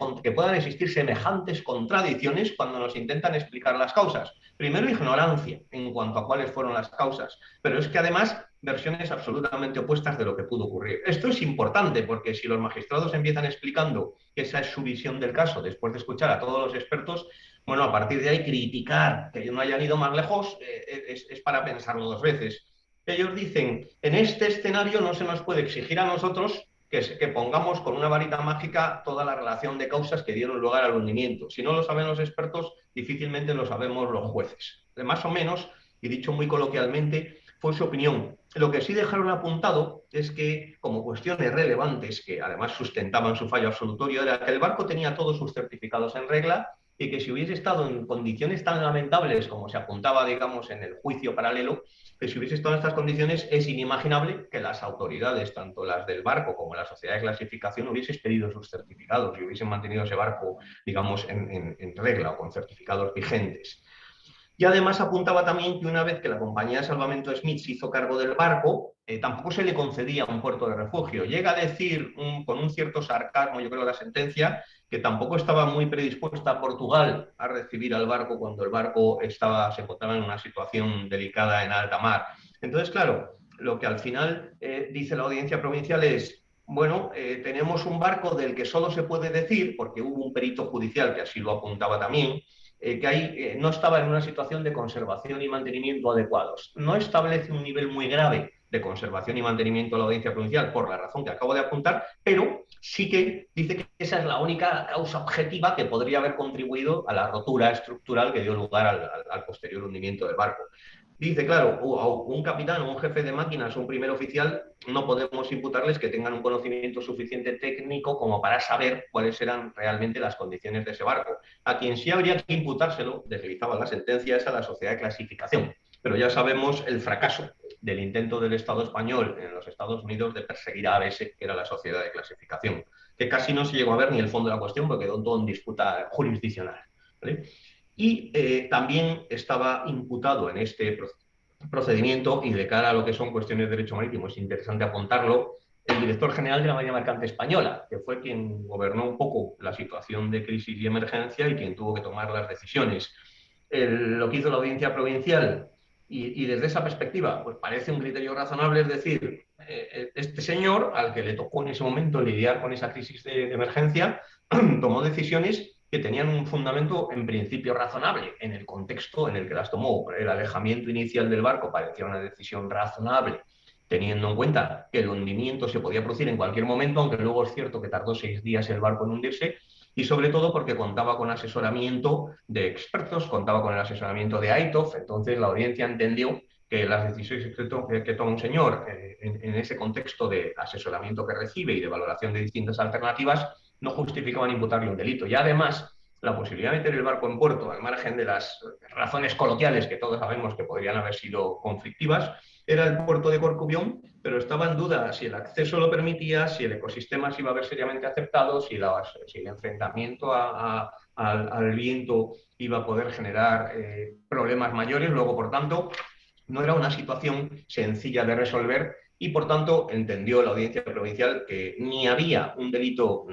contradicciones cuando nos intentan explicar las causas. Primero, ignorancia en cuanto a cuáles fueron las causas, pero es que además versiones absolutamente opuestas de lo que pudo ocurrir. Esto es importante porque si los magistrados empiezan explicando que esa es su visión del caso después de escuchar a todos los expertos, bueno, a partir de ahí criticar que no hayan ido más lejos es para pensarlo dos veces. Ellos dicen, en este escenario no se nos puede exigir a nosotros que pongamos con una varita mágica toda la relación de causas que dieron lugar al hundimiento. Si no lo saben los expertos, difícilmente lo sabemos los jueces. Más o menos, y dicho muy coloquialmente, fue su opinión. Lo que sí dejaron apuntado es que, como cuestiones relevantes que además sustentaban su fallo absolutorio, era que el barco tenía todos sus certificados en regla y que si hubiese estado en condiciones tan lamentables como se apuntaba, digamos, en el juicio paralelo, que si hubiese estado en estas condiciones es inimaginable que las autoridades, tanto las del barco como la sociedad de clasificación, hubiesen pedido sus certificados y hubiesen mantenido ese barco, digamos, en regla o con certificados vigentes. Y además apuntaba también que una vez que la compañía de salvamento Smith se hizo cargo del barco, tampoco se le concedía un puerto de refugio. Llega a decir, con un cierto sarcasmo, yo creo, la sentencia, que tampoco estaba muy predispuesta a Portugal a recibir al barco cuando el barco se encontraba en una situación delicada en alta mar. Entonces, claro, lo que al final dice la audiencia provincial es, bueno, tenemos un barco del que solo se puede decir, porque hubo un perito judicial que así lo apuntaba también, que no estaba en una situación de conservación y mantenimiento adecuados. No establece un nivel muy grave de conservación y mantenimiento de la audiencia provincial por la razón que acabo de apuntar, pero sí que dice que esa es la única causa objetiva que podría haber contribuido a la rotura estructural que dio lugar al posterior hundimiento del barco. Dice, claro, un capitán, un jefe de máquinas, un primer oficial, no podemos imputarles que tengan un conocimiento suficiente técnico como para saber cuáles eran realmente las condiciones de ese barco. A quien sí habría que imputárselo, deslizaba la sentencia, es a la sociedad de clasificación. Pero ya sabemos el fracaso del intento del Estado español en los Estados Unidos de perseguir a ABS, que era la sociedad de clasificación, que casi no se llegó a ver ni el fondo de la cuestión porque quedó todo en disputa jurisdiccional, ¿vale? Y también estaba imputado en este procedimiento, y de cara a lo que son cuestiones de derecho marítimo, es interesante apuntarlo, el director general de la Marina Mercante Española, que fue quien gobernó un poco la situación de crisis y emergencia y quien tuvo que tomar las decisiones. Lo que hizo la audiencia provincial, y desde esa perspectiva, pues parece un criterio razonable, es decir, este señor, al que le tocó en ese momento lidiar con esa crisis de emergencia, tomó decisiones que tenían un fundamento en principio razonable en el contexto en el que las tomó. El alejamiento inicial del barco parecía una decisión razonable, teniendo en cuenta que el hundimiento se podía producir en cualquier momento, aunque luego es cierto que tardó 6 días el barco en hundirse, y sobre todo porque contaba con asesoramiento de expertos, contaba con el asesoramiento de AITOF. Entonces la audiencia entendió que las decisiones que toma un señor en ese contexto de asesoramiento que recibe y de valoración de distintas alternativas no justificaban imputarle un delito. Y además, la posibilidad de meter el barco en puerto, al margen de las razones coloquiales que todos sabemos que podrían haber sido conflictivas, era el puerto de Corcubión, pero estaba en duda si el acceso lo permitía, si el ecosistema se iba a ver seriamente aceptado, si el enfrentamiento al viento iba a poder generar problemas mayores. Luego, por tanto, no era una situación sencilla de resolver y, por tanto, entendió la audiencia provincial que ni había un delito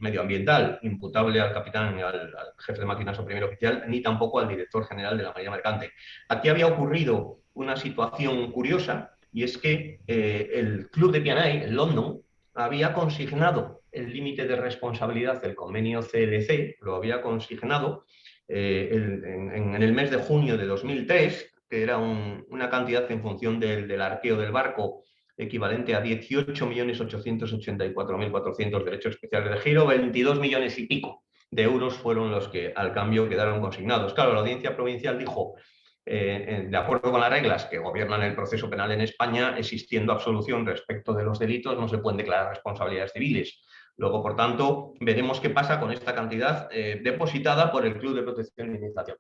medioambiental imputable al capitán, al jefe de máquinas o primer oficial, ni tampoco al director general de la Marina Mercante. Aquí había ocurrido una situación curiosa, y es que el club de P&I, el London, había consignado el límite de responsabilidad del convenio CLC, lo había consignado en el mes de junio de 2003, que era una cantidad en función del arqueo del barco equivalente a 18.884.400 derechos especiales de giro, 22 millones y pico de euros fueron los que al cambio quedaron consignados. Claro, la audiencia provincial dijo, de acuerdo con las reglas que gobiernan el proceso penal en España, existiendo absolución respecto de los delitos, no se pueden declarar responsabilidades civiles. Luego, por tanto, veremos qué pasa con esta cantidad depositada por el Club de Protección e Iniciación.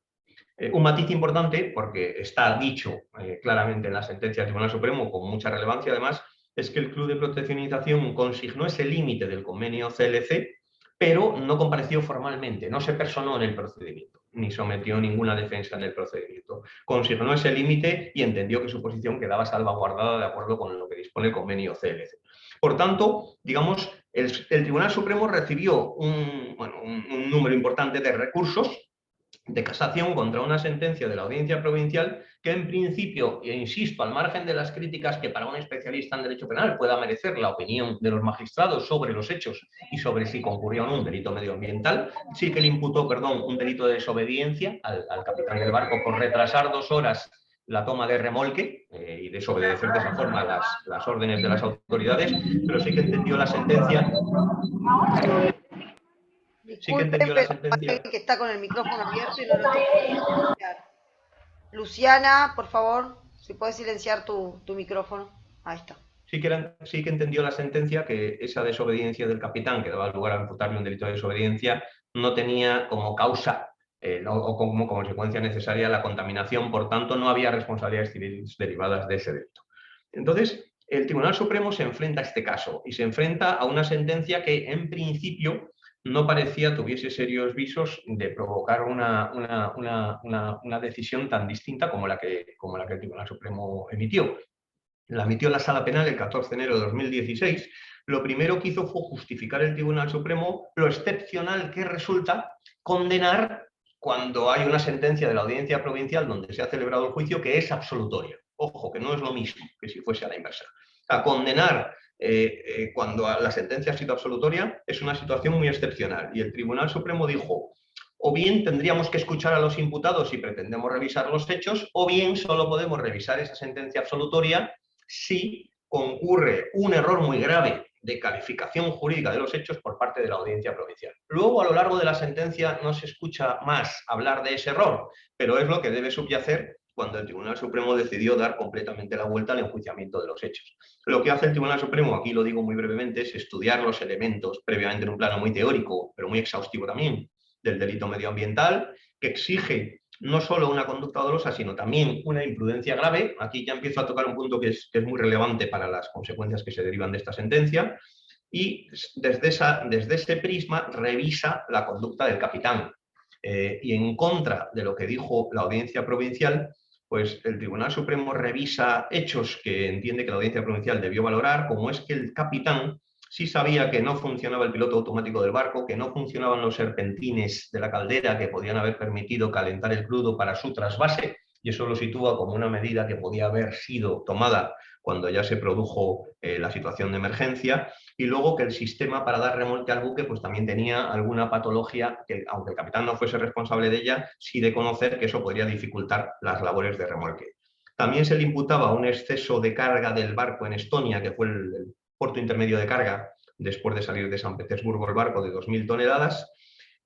Un matiz importante, porque está dicho claramente en la sentencia del Tribunal Supremo con mucha relevancia además, es que el Club de Protección e Iniciación consignó ese límite del convenio CLC, pero no compareció formalmente, no se personó en el procedimiento, ni sometió ninguna defensa en el procedimiento. Consignó ese límite y entendió que su posición quedaba salvaguardada de acuerdo con lo que dispone el convenio CLC. Por tanto, digamos, El Tribunal Supremo recibió un número importante de recursos de casación contra una sentencia de la Audiencia Provincial que en principio, e insisto, al margen de las críticas que para un especialista en derecho penal pueda merecer la opinión de los magistrados sobre los hechos y sobre si concurrió o no un delito medioambiental, sí que le imputó, un delito de desobediencia al capitán del barco por retrasar 2 horas la toma de remolque y desobedecer de esa forma las órdenes de las autoridades, pero sí que entendió la sentencia. Sí que entendió la sentencia. Que está con el micrófono abierto y no lo estoy pudiendo silenciar. Luciana, por favor, si puedes silenciar tu micrófono. Ahí está. Sí que entendió la sentencia que esa desobediencia del capitán, que daba lugar a imputarle un delito de desobediencia, no tenía como causa o como consecuencia necesaria la contaminación, por tanto no había responsabilidades civiles derivadas de ese delito. Entonces, el Tribunal Supremo se enfrenta a este caso y se enfrenta a una sentencia que en principio no parecía tuviese serios visos de provocar una decisión tan distinta como la que el Tribunal Supremo emitió. La emitió la Sala Penal el 14 de enero de 2016. Lo primero que hizo fue justificar el Tribunal Supremo lo excepcional que resulta condenar cuando hay una sentencia de la Audiencia Provincial donde se ha celebrado el juicio que es absolutoria. Ojo, que no es lo mismo que si fuese a la inversa. A condenar cuando la sentencia ha sido absolutoria es una situación muy excepcional. Y el Tribunal Supremo dijo: o bien tendríamos que escuchar a los imputados si pretendemos revisar los hechos, o bien solo podemos revisar esa sentencia absolutoria si concurre un error muy grave de calificación jurídica de los hechos por parte de la Audiencia Provincial. Luego, a lo largo de la sentencia, no se escucha más hablar de ese error, pero es lo que debe subyacer cuando el Tribunal Supremo decidió dar completamente la vuelta al enjuiciamiento de los hechos. Lo que hace el Tribunal Supremo, aquí lo digo muy brevemente, es estudiar los elementos previamente en un plano muy teórico, pero muy exhaustivo también, del delito medioambiental, que exige no solo una conducta dolosa, sino también una imprudencia grave. Aquí ya empiezo a tocar un punto que es muy relevante para las consecuencias que se derivan de esta sentencia, y desde ese prisma revisa la conducta del capitán. Y en contra de lo que dijo la Audiencia Provincial, pues el Tribunal Supremo revisa hechos que entiende que la Audiencia Provincial debió valorar, como es que el capitán sí sabía que no funcionaba el piloto automático del barco, que no funcionaban los serpentines de la caldera que podían haber permitido calentar el crudo para su trasvase, y eso lo sitúa como una medida que podía haber sido tomada cuando ya se produjo la situación de emergencia, y luego que el sistema para dar remolque al buque pues también tenía alguna patología que, aunque el capitán no fuese responsable de ella, sí de conocer que eso podría dificultar las labores de remolque. También se le imputaba un exceso de carga del barco en Estonia, que fue el puerto intermedio de carga, después de salir de San Petersburgo el barco, de 2.000 toneladas,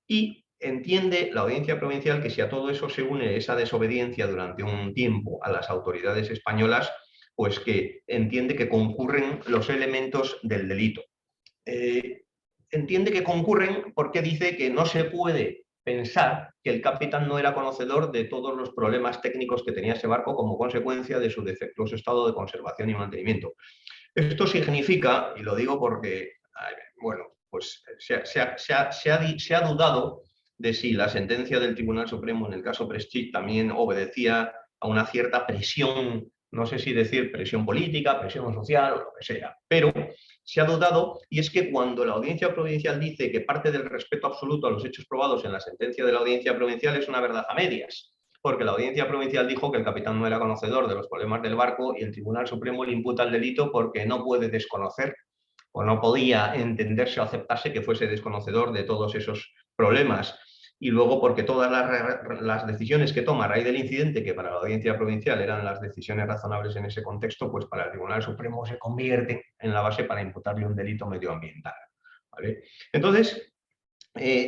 y entiende la Audiencia Provincial que si a todo eso se une esa desobediencia durante un tiempo a las autoridades españolas, pues que entiende que concurren los elementos del delito. Entiende que concurren porque dice que no se puede pensar que el capitán no era conocedor de todos los problemas técnicos que tenía ese barco como consecuencia de su defectuoso estado de conservación y mantenimiento. Esto significa, y lo digo porque, bueno, pues se ha dudado de si la sentencia del Tribunal Supremo en el caso Prestige también obedecía a una cierta presión, no sé si decir presión política, presión social o lo que sea, pero se ha dudado, y es que cuando la Audiencia Provincial dice que parte del respeto absoluto a los hechos probados en la sentencia de la Audiencia Provincial es una verdad a medias, porque la Audiencia Provincial dijo que el capitán no era conocedor de los problemas del barco y el Tribunal Supremo le imputa el delito porque no puede desconocer o no podía entenderse o aceptarse que fuese desconocedor de todos esos problemas. Y luego porque todas las decisiones que toma a raíz del incidente, que para la Audiencia Provincial eran las decisiones razonables en ese contexto, pues para el Tribunal Supremo se convierte en la base para imputarle un delito medioambiental, ¿vale? Entonces,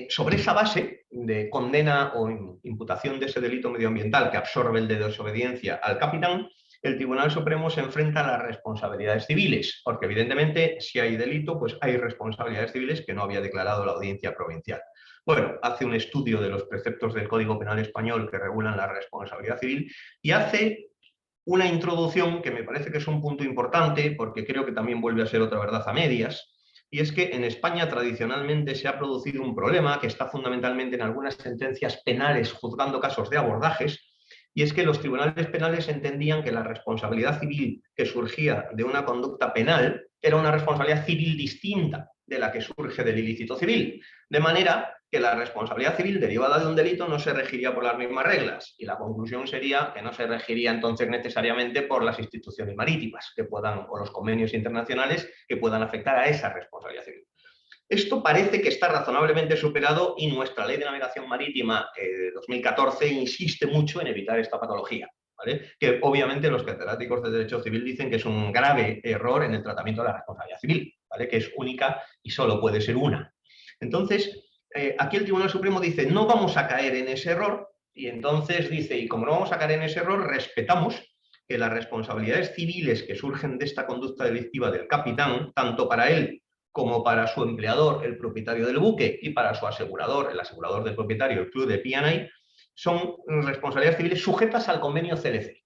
sobre esa base de condena o imputación de ese delito medioambiental que absorbe el de desobediencia al capitán, el Tribunal Supremo se enfrenta a las responsabilidades civiles, porque evidentemente si hay delito, pues hay responsabilidades civiles que no había declarado la Audiencia Provincial. Bueno, hace un estudio de los preceptos del Código Penal Español que regulan la responsabilidad civil y hace una introducción que me parece que es un punto importante, porque creo que también vuelve a ser otra verdad a medias, y es que en España tradicionalmente se ha producido un problema que está fundamentalmente en algunas sentencias penales juzgando casos de abordajes, y es que los tribunales penales entendían que la responsabilidad civil que surgía de una conducta penal era una responsabilidad civil distinta de la que surge del ilícito civil, de manera que la responsabilidad civil derivada de un delito no se regiría por las mismas reglas, y la conclusión sería que no se regiría entonces necesariamente por las instituciones marítimas que puedan, o los convenios internacionales que puedan afectar a esa responsabilidad civil. Esto parece que está razonablemente superado y nuestra Ley de Navegación Marítima de 2014 insiste mucho en evitar esta patología, ¿vale? Que obviamente los catedráticos de Derecho Civil dicen que es un grave error en el tratamiento de la responsabilidad civil, ¿vale? Que es única y solo puede ser una. Entonces, aquí el Tribunal Supremo dice, no vamos a caer en ese error, y entonces dice, y como no vamos a caer en ese error, respetamos que las responsabilidades civiles que surgen de esta conducta delictiva del capitán, tanto para él como para su empleador, el propietario del buque, y para su asegurador, el asegurador del propietario, el club de P&I, son responsabilidades civiles sujetas al convenio CLC.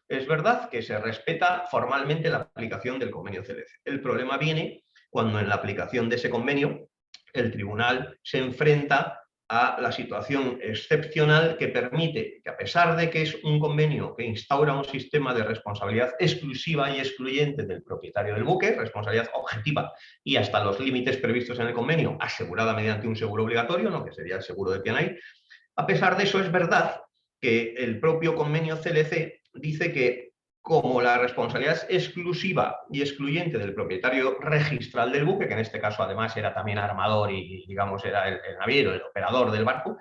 Es verdad que se respeta formalmente la aplicación del convenio CLC. El problema viene cuando en la aplicación de ese convenio el tribunal se enfrenta a la situación excepcional que permite que, a pesar de que es un convenio que instaura un sistema de responsabilidad exclusiva y excluyente del propietario del buque, responsabilidad objetiva y hasta los límites previstos en el convenio, asegurada mediante un seguro obligatorio, ¿no? Que sería el seguro de P&I, a pesar de eso es verdad que el propio convenio CLC dice que como la responsabilidad exclusiva y excluyente del propietario registral del buque, que en este caso además era también armador y digamos era el naviero, el operador del barco,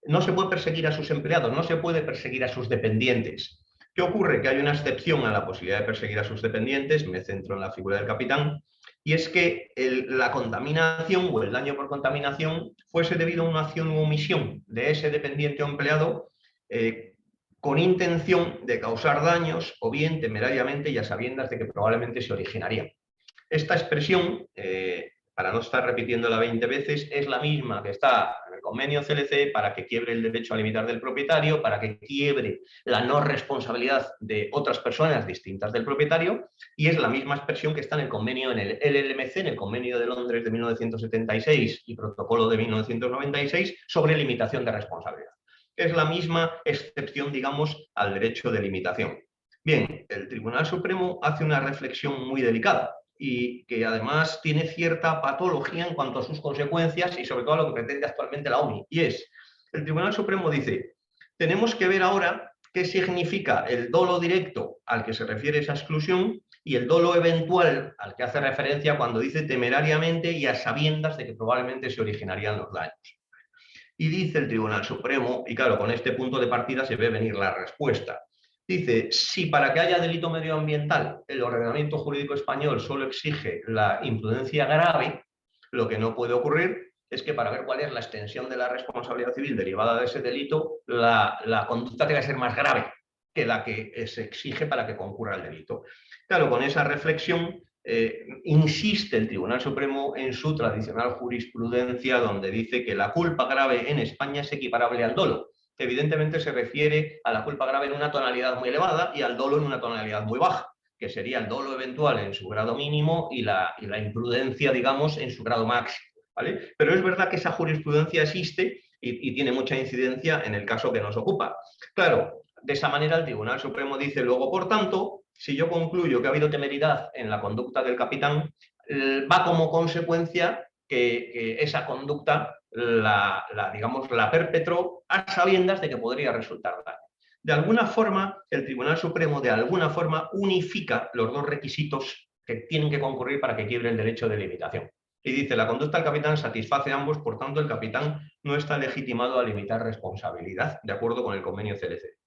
no se puede perseguir a sus empleados, no se puede perseguir a sus dependientes. ¿Qué ocurre? Que hay una excepción a la posibilidad de perseguir a sus dependientes, me centro en la figura del capitán, y es que la contaminación o el daño por contaminación fuese debido a una acción u omisión de ese dependiente o empleado con intención de causar daños o bien temerariamente y a sabiendas de que probablemente se originarían. Esta expresión, para no estar repitiéndola 20 veces, es la misma que está en el convenio CLC para que quiebre el derecho a limitar del propietario, para que quiebre la no responsabilidad de otras personas distintas del propietario, y es la misma expresión que está en el convenio, en el LLMC, en el Convenio de Londres de 1976 y Protocolo de 1996 sobre limitación de responsabilidad. Es la misma excepción, digamos, al derecho de limitación. Bien, el Tribunal Supremo hace una reflexión muy delicada y que además tiene cierta patología en cuanto a sus consecuencias y sobre todo a lo que pretende actualmente la OMI. Y es, el Tribunal Supremo dice, tenemos que ver ahora qué significa el dolo directo al que se refiere esa exclusión y el dolo eventual al que hace referencia cuando dice temerariamente y a sabiendas de que probablemente se originarían los daños. Y dice el Tribunal Supremo, y claro, con este punto de partida se ve venir la respuesta. Dice, si para que haya delito medioambiental el ordenamiento jurídico español solo exige la imprudencia grave, lo que no puede ocurrir es que para ver cuál es la extensión de la responsabilidad civil derivada de ese delito, la conducta tenga que ser más grave que la que se exige para que concurra el delito. Claro, con esa reflexión insiste el Tribunal Supremo en su tradicional jurisprudencia, donde dice que la culpa grave en España es equiparable al dolo. Evidentemente se refiere a la culpa grave en una tonalidad muy elevada y al dolo en una tonalidad muy baja, que sería el dolo eventual en su grado mínimo y la imprudencia, digamos, en su grado máximo, ¿vale? Pero es verdad que esa jurisprudencia existe y tiene mucha incidencia en el caso que nos ocupa. Claro, de esa manera el Tribunal Supremo dice luego, por tanto, si yo concluyo que ha habido temeridad en la conducta del capitán, va como consecuencia que esa conducta la perpetró a sabiendas de que podría resultar daño. De alguna forma, el Tribunal Supremo unifica los dos requisitos que tienen que concurrir para que quiebre el derecho de limitación. Y dice, la conducta del capitán satisface ambos, por tanto el capitán no está legitimado a limitar responsabilidad, de acuerdo con el convenio CLC.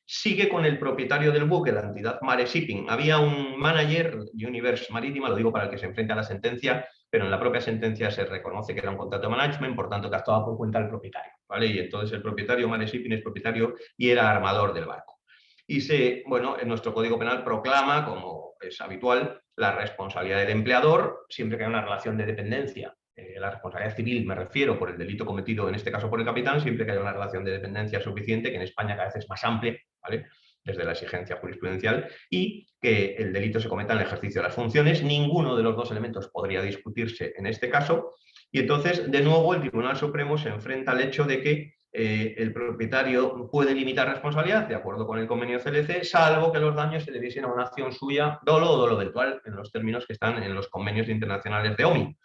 Sigue con el propietario del buque, la entidad Mare Shipping. Había un manager, Universe Marítima, lo digo para el que se enfrente a la sentencia, pero en la propia sentencia se reconoce que era un contrato de management, por tanto que actuaba por cuenta del propietario, ¿vale? Y entonces el propietario, Mare Shipping, es propietario y era armador del barco. Y en nuestro Código Penal proclama, como es habitual, la responsabilidad del empleador, siempre que haya una relación de dependencia. La responsabilidad civil, me refiero, por el delito cometido, en este caso por el capitán, siempre que haya una relación de dependencia suficiente, que en España cada vez es más amplia, ¿vale? Desde la exigencia jurisprudencial, y que el delito se cometa en el ejercicio de las funciones. Ninguno de los dos elementos podría discutirse en este caso, y entonces, de nuevo, el Tribunal Supremo se enfrenta al hecho de que el propietario puede limitar responsabilidad, de acuerdo con el convenio CLC, salvo que los daños se debiesen a una acción suya, dolo o dolo eventual, en los términos que están en los convenios internacionales de OMI.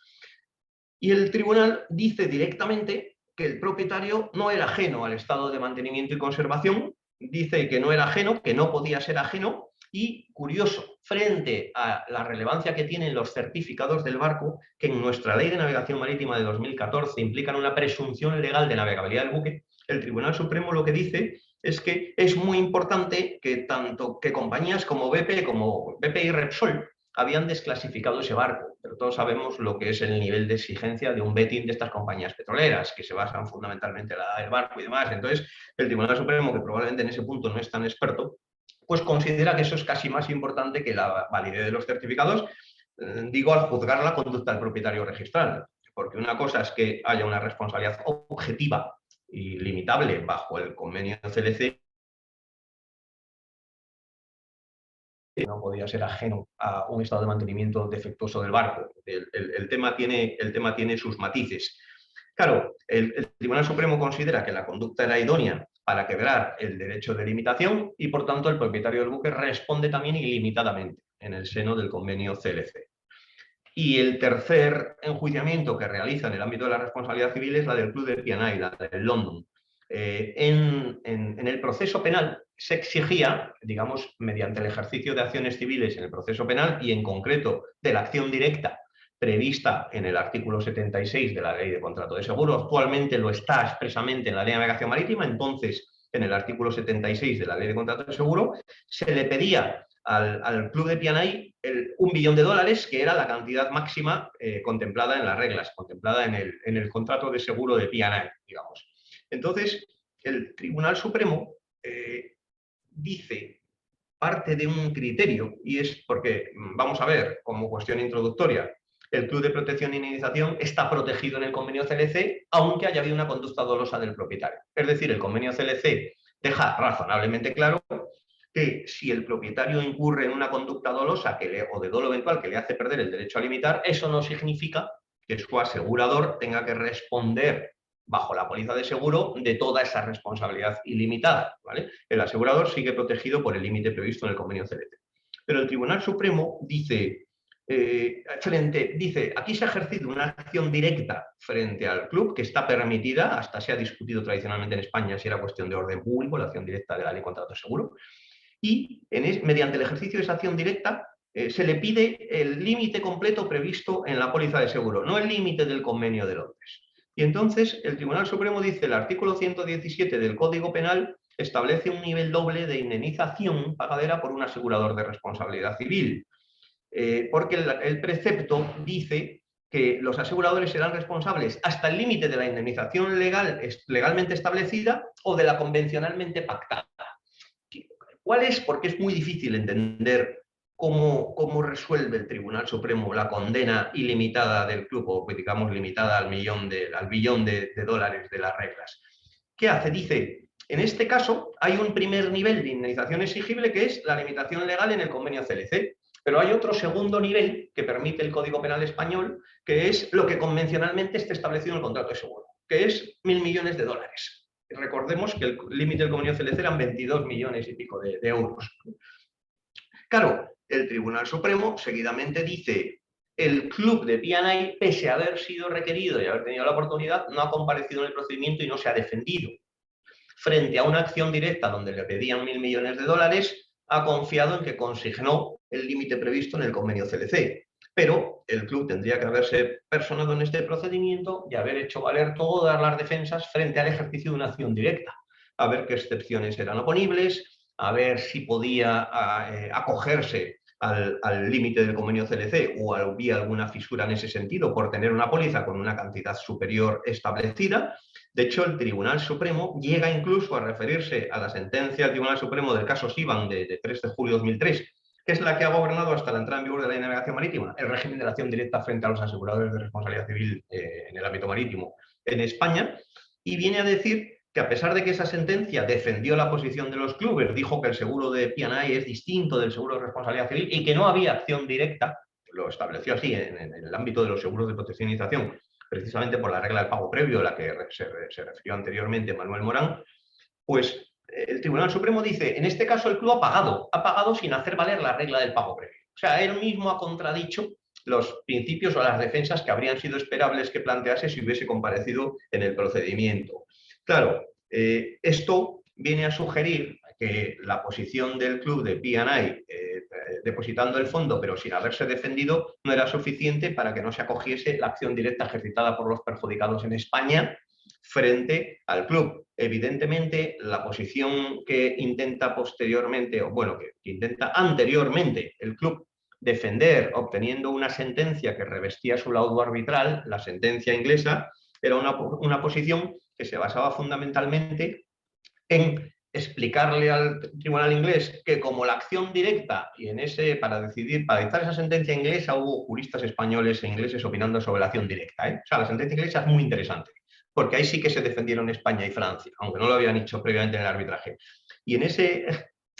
Y el tribunal dice directamente que el propietario no era ajeno al estado de mantenimiento y conservación, dice que no era ajeno, que no podía ser ajeno, y curioso, frente a la relevancia que tienen los certificados del barco, que en nuestra Ley de Navegación Marítima de 2014 implican una presunción legal de navegabilidad del buque, el Tribunal Supremo lo que dice es que es muy importante que tanto que compañías como BP y Repsol habían desclasificado ese barco, pero todos sabemos lo que es el nivel de exigencia de un vetting de estas compañías petroleras, que se basan fundamentalmente en la edad del barco y demás. Entonces, el Tribunal Supremo, que probablemente en ese punto no es tan experto, pues considera que eso es casi más importante que la validez de los certificados, digo, al juzgar la conducta del propietario registral, porque una cosa es que haya una responsabilidad objetiva y limitable bajo el convenio CLC, no podía ser ajeno a un estado de mantenimiento defectuoso del barco. El tema tiene sus matices. Claro, el Tribunal Supremo considera que la conducta era idónea para quebrar el derecho de limitación y, por tanto, el propietario del buque responde también ilimitadamente en el seno del convenio CLC. Y el tercer enjuiciamiento que realiza en el ámbito de la responsabilidad civil es la del Club de P&I, la del London. En el proceso penal se exigía, digamos, mediante el ejercicio de acciones civiles en el proceso penal y en concreto de la acción directa prevista en el artículo 76 de la Ley de Contrato de Seguro, actualmente lo está expresamente en la Ley de Navegación Marítima, entonces en el artículo 76 de la Ley de Contrato de Seguro se le pedía al Club de P&I $1 billón, que era la cantidad máxima contemplada en las reglas, contemplada en el contrato de seguro de P&I, digamos. Entonces, el Tribunal Supremo dice, parte de un criterio, y es porque, vamos a ver, como cuestión introductoria, el Club de Protección e Indemnización está protegido en el convenio CLC, aunque haya habido una conducta dolosa del propietario. Es decir, el convenio CLC deja razonablemente claro que si el propietario incurre en una conducta dolosa o de dolo eventual que le hace perder el derecho a limitar, eso no significa que su asegurador tenga que responder bajo la póliza de seguro de toda esa responsabilidad ilimitada, ¿vale? El asegurador sigue protegido por el límite previsto en el convenio CLT. Pero el Tribunal Supremo dice, aquí se ha ejercido una acción directa frente al club que está permitida, hasta se ha discutido tradicionalmente en España si era cuestión de orden público, la acción directa de la ley de contrato de seguro, y mediante el ejercicio de esa acción directa se le pide el límite completo previsto en la póliza de seguro, no el límite del convenio de Londres. Y entonces el Tribunal Supremo dice, el artículo 117 del Código Penal establece un nivel doble de indemnización pagadera por un asegurador de responsabilidad civil, porque el precepto dice que los aseguradores serán responsables hasta el límite de la indemnización legalmente establecida o de la convencionalmente pactada. ¿Cuál es? Porque es muy difícil entender cómo resuelve el Tribunal Supremo la condena ilimitada del club, o digamos limitada al billón de dólares de las reglas. ¿Qué hace? Dice, en este caso hay un primer nivel de indemnización exigible que es la limitación legal en el convenio CLC, pero hay otro segundo nivel que permite el Código Penal español, que es lo que convencionalmente está establecido en el contrato de seguro, que es $1.000 millones. Recordemos que el límite del convenio CLC eran 22 millones y pico de euros. Claro, el Tribunal Supremo seguidamente dice, el club de P&I, pese a haber sido requerido y haber tenido la oportunidad, no ha comparecido en el procedimiento y no se ha defendido. Frente a una acción directa donde le pedían $1.000 millones, ha confiado en que consignó el límite previsto en el convenio CLC. Pero el club tendría que haberse personado en este procedimiento y haber hecho valer todas las defensas frente al ejercicio de una acción directa, a ver qué excepciones eran oponibles, a ver si podía acogerse al límite del convenio CLC o había alguna fisura en ese sentido por tener una póliza con una cantidad superior establecida. De hecho, el Tribunal Supremo llega incluso a referirse a la sentencia del Tribunal Supremo del caso Sivan de 3 de julio de 2003, que es la que ha gobernado hasta la entrada en vigor de la Ley de Navegación Marítima, el régimen de la acción directa frente a los aseguradores de responsabilidad civil en el ámbito marítimo en España, y viene a decir que a pesar de que esa sentencia defendió la posición de los clubes, dijo que el seguro de P&I es distinto del seguro de responsabilidad civil y que no había acción directa, lo estableció así en el ámbito de los seguros de protección e indemnización, precisamente por la regla del pago previo a la que se refirió anteriormente Manuel Morán, pues el Tribunal Supremo dice, en este caso el club ha pagado sin hacer valer la regla del pago previo. O sea, él mismo ha contradicho los principios o las defensas que habrían sido esperables que plantease si hubiese comparecido en el procedimiento. Claro, esto viene a sugerir que la posición del club de P&I depositando el fondo pero sin haberse defendido no era suficiente para que no se acogiese la acción directa ejercitada por los perjudicados en España frente al club. Evidentemente, la posición que intenta posteriormente, o bueno, que intenta anteriormente el club defender obteniendo una sentencia que revestía su laudo arbitral, la sentencia inglesa, era una posición que se basaba fundamentalmente en explicarle al tribunal inglés que como la acción directa y para dictar esa sentencia inglesa hubo juristas españoles e ingleses opinando sobre la acción directa. O sea, la sentencia inglesa es muy interesante, porque ahí sí que se defendieron España y Francia, aunque no lo habían hecho previamente en el arbitraje. Y en ese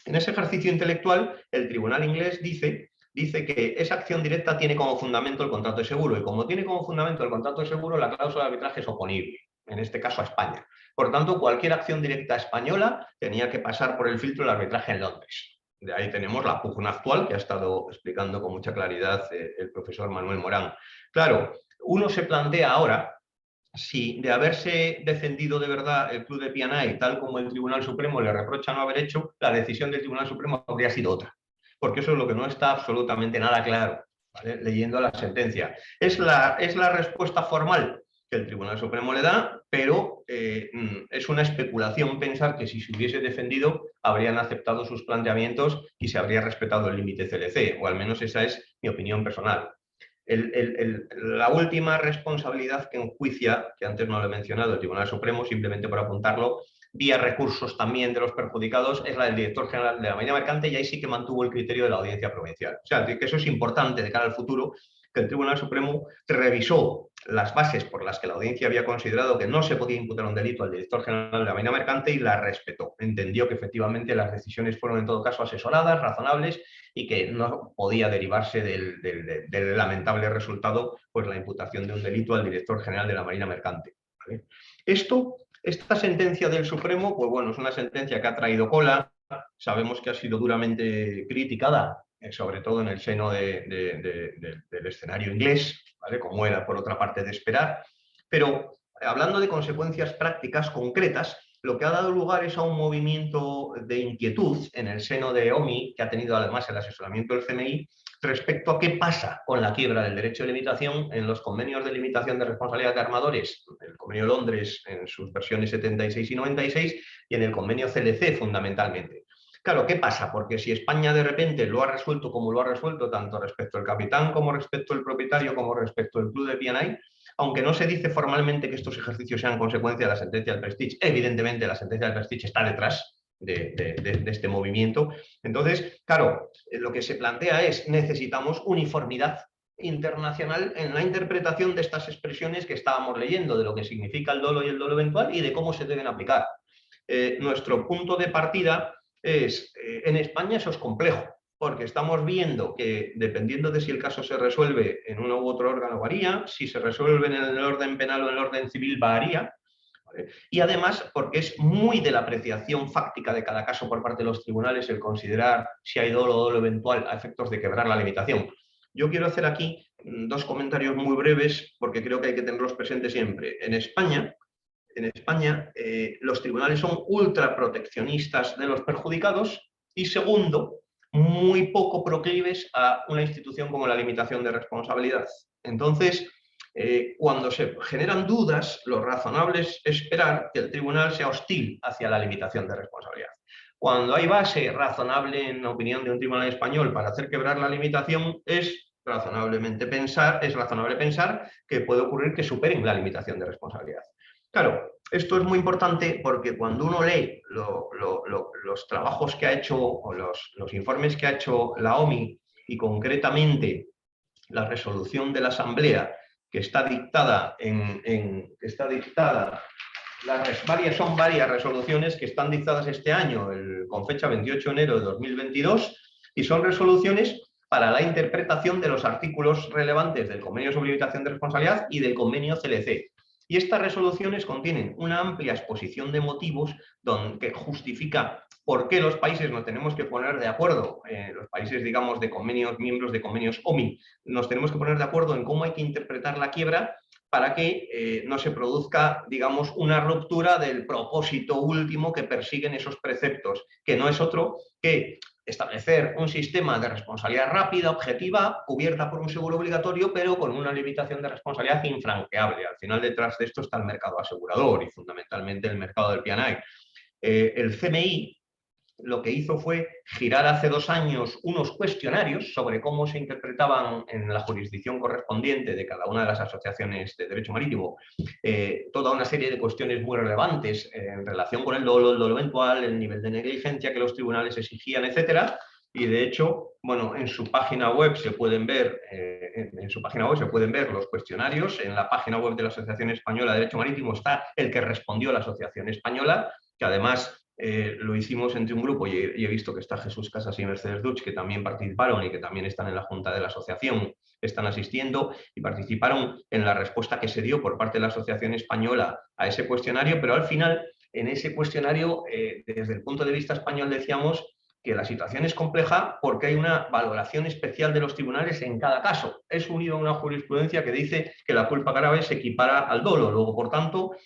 ejercicio intelectual, el tribunal inglés dice que esa acción directa tiene como fundamento el contrato de seguro, y como tiene como fundamento el contrato de seguro, la cláusula de arbitraje es oponible, en este caso a España. Por tanto, cualquier acción directa española tenía que pasar por el filtro del arbitraje en Londres. De ahí tenemos la pugna actual que ha estado explicando con mucha claridad el profesor Manuel Morán. Claro, uno se plantea ahora si de haberse defendido de verdad el club de P&I, tal como el Tribunal Supremo le reprocha no haber hecho, la decisión del Tribunal Supremo habría sido otra. Porque eso es lo que no está absolutamente nada claro, ¿vale? Leyendo la sentencia. Es la respuesta formal que el Tribunal Supremo le da, pero es una especulación pensar que si se hubiese defendido habrían aceptado sus planteamientos y se habría respetado el límite CLC, o al menos esa es mi opinión personal. La última responsabilidad que enjuicia, que antes no lo he mencionado, el Tribunal Supremo, simplemente por apuntarlo, vía recursos también de los perjudicados, es la del director general de la Marina Mercante, y ahí sí que mantuvo el criterio de la Audiencia Provincial. O sea, que eso es importante de cara al futuro, que el Tribunal Supremo revisó las bases por las que la audiencia había considerado que no se podía imputar un delito al director general de la Marina Mercante y la respetó. Entendió que efectivamente las decisiones fueron en todo caso asesoradas, razonables, y que no podía derivarse del lamentable resultado, pues la imputación de un delito al director general de la Marina Mercante. ¿Vale? Esta sentencia del Supremo, pues bueno, es una sentencia que ha traído cola, sabemos que ha sido duramente criticada, sobre todo en el seno del escenario inglés, ¿vale? Como era por otra parte de esperar, pero hablando de consecuencias prácticas concretas, lo que ha dado lugar es a un movimiento de inquietud en el seno de OMI, que ha tenido además el asesoramiento del CNI, respecto a qué pasa con la quiebra del derecho de limitación en los convenios de limitación de responsabilidad de armadores, el convenio Londres en sus versiones 76 y 96 y en el convenio CLC fundamentalmente. Claro, ¿qué pasa? Porque si España de repente lo ha resuelto como lo ha resuelto, tanto respecto al capitán como respecto al propietario como respecto al club de P&I, aunque no se dice formalmente que estos ejercicios sean consecuencia de la sentencia del Prestige, evidentemente la sentencia del Prestige está detrás de este movimiento. Entonces, claro, lo que se plantea es necesitamos uniformidad internacional en la interpretación de estas expresiones que estábamos leyendo, de lo que significa el dolo y el dolo eventual y de cómo se deben aplicar. Nuestro punto de partida es, en España eso es complejo, porque estamos viendo que dependiendo de si el caso se resuelve en uno u otro órgano varía, si se resuelve en el orden penal o en el orden civil varía, ¿vale? Y además porque es muy de la apreciación fáctica de cada caso por parte de los tribunales el considerar si hay dolo o dolo eventual a efectos de quebrar la limitación. Yo quiero hacer aquí dos comentarios muy breves porque creo que hay que tenerlos presentes siempre. En España los tribunales son ultraproteccionistas de los perjudicados y segundo, muy poco proclives a una institución como la limitación de responsabilidad. Entonces, cuando se generan dudas, lo razonable es esperar que el tribunal sea hostil hacia la limitación de responsabilidad. Cuando hay base razonable, en opinión de un tribunal español, para hacer quebrar la limitación, es razonable pensar que puede ocurrir que superen la limitación de responsabilidad. Claro, esto es muy importante porque cuando uno lee los trabajos que ha hecho o los informes que ha hecho la OMI y concretamente la resolución de la Asamblea que está dictada son varias resoluciones que están dictadas este año con fecha 28 de enero de 2022 y son resoluciones para la interpretación de los artículos relevantes del Convenio sobre limitación de responsabilidad y del Convenio CLC. Y estas resoluciones contienen una amplia exposición de motivos que justifica por qué los países nos tenemos que poner de acuerdo, los países, digamos, de convenios, miembros de convenios OMI, nos tenemos que poner de acuerdo en cómo hay que interpretar la quiebra para que no se produzca, digamos, una ruptura del propósito último que persiguen esos preceptos, que no es otro que establecer un sistema de responsabilidad rápida, objetiva, cubierta por un seguro obligatorio, pero con una limitación de responsabilidad infranqueable. Al final, detrás de esto está el mercado asegurador y fundamentalmente el mercado del P&I. El CMI lo que hizo fue girar hace 2 años unos cuestionarios sobre cómo se interpretaban en la jurisdicción correspondiente de cada una de las asociaciones de derecho marítimo toda una serie de cuestiones muy relevantes en relación con el dolo eventual, el nivel de negligencia que los tribunales exigían, etcétera. Y de hecho, bueno, en su página web se pueden ver, los cuestionarios. En la página web de la Asociación Española de Derecho Marítimo está el que respondió a la Asociación Española, que además lo hicimos entre un grupo, y he visto que está Jesús Casas y Mercedes Duch, que también participaron y que también están en la junta de la asociación, están asistiendo y participaron en la respuesta que se dio por parte de la Asociación Española a ese cuestionario, pero al final, en ese cuestionario, desde el punto de vista español, decíamos que la situación es compleja porque hay una valoración especial de los tribunales en cada caso. Es unido a una jurisprudencia que dice que la culpa grave se equipara al dolo. Luego, por tanto,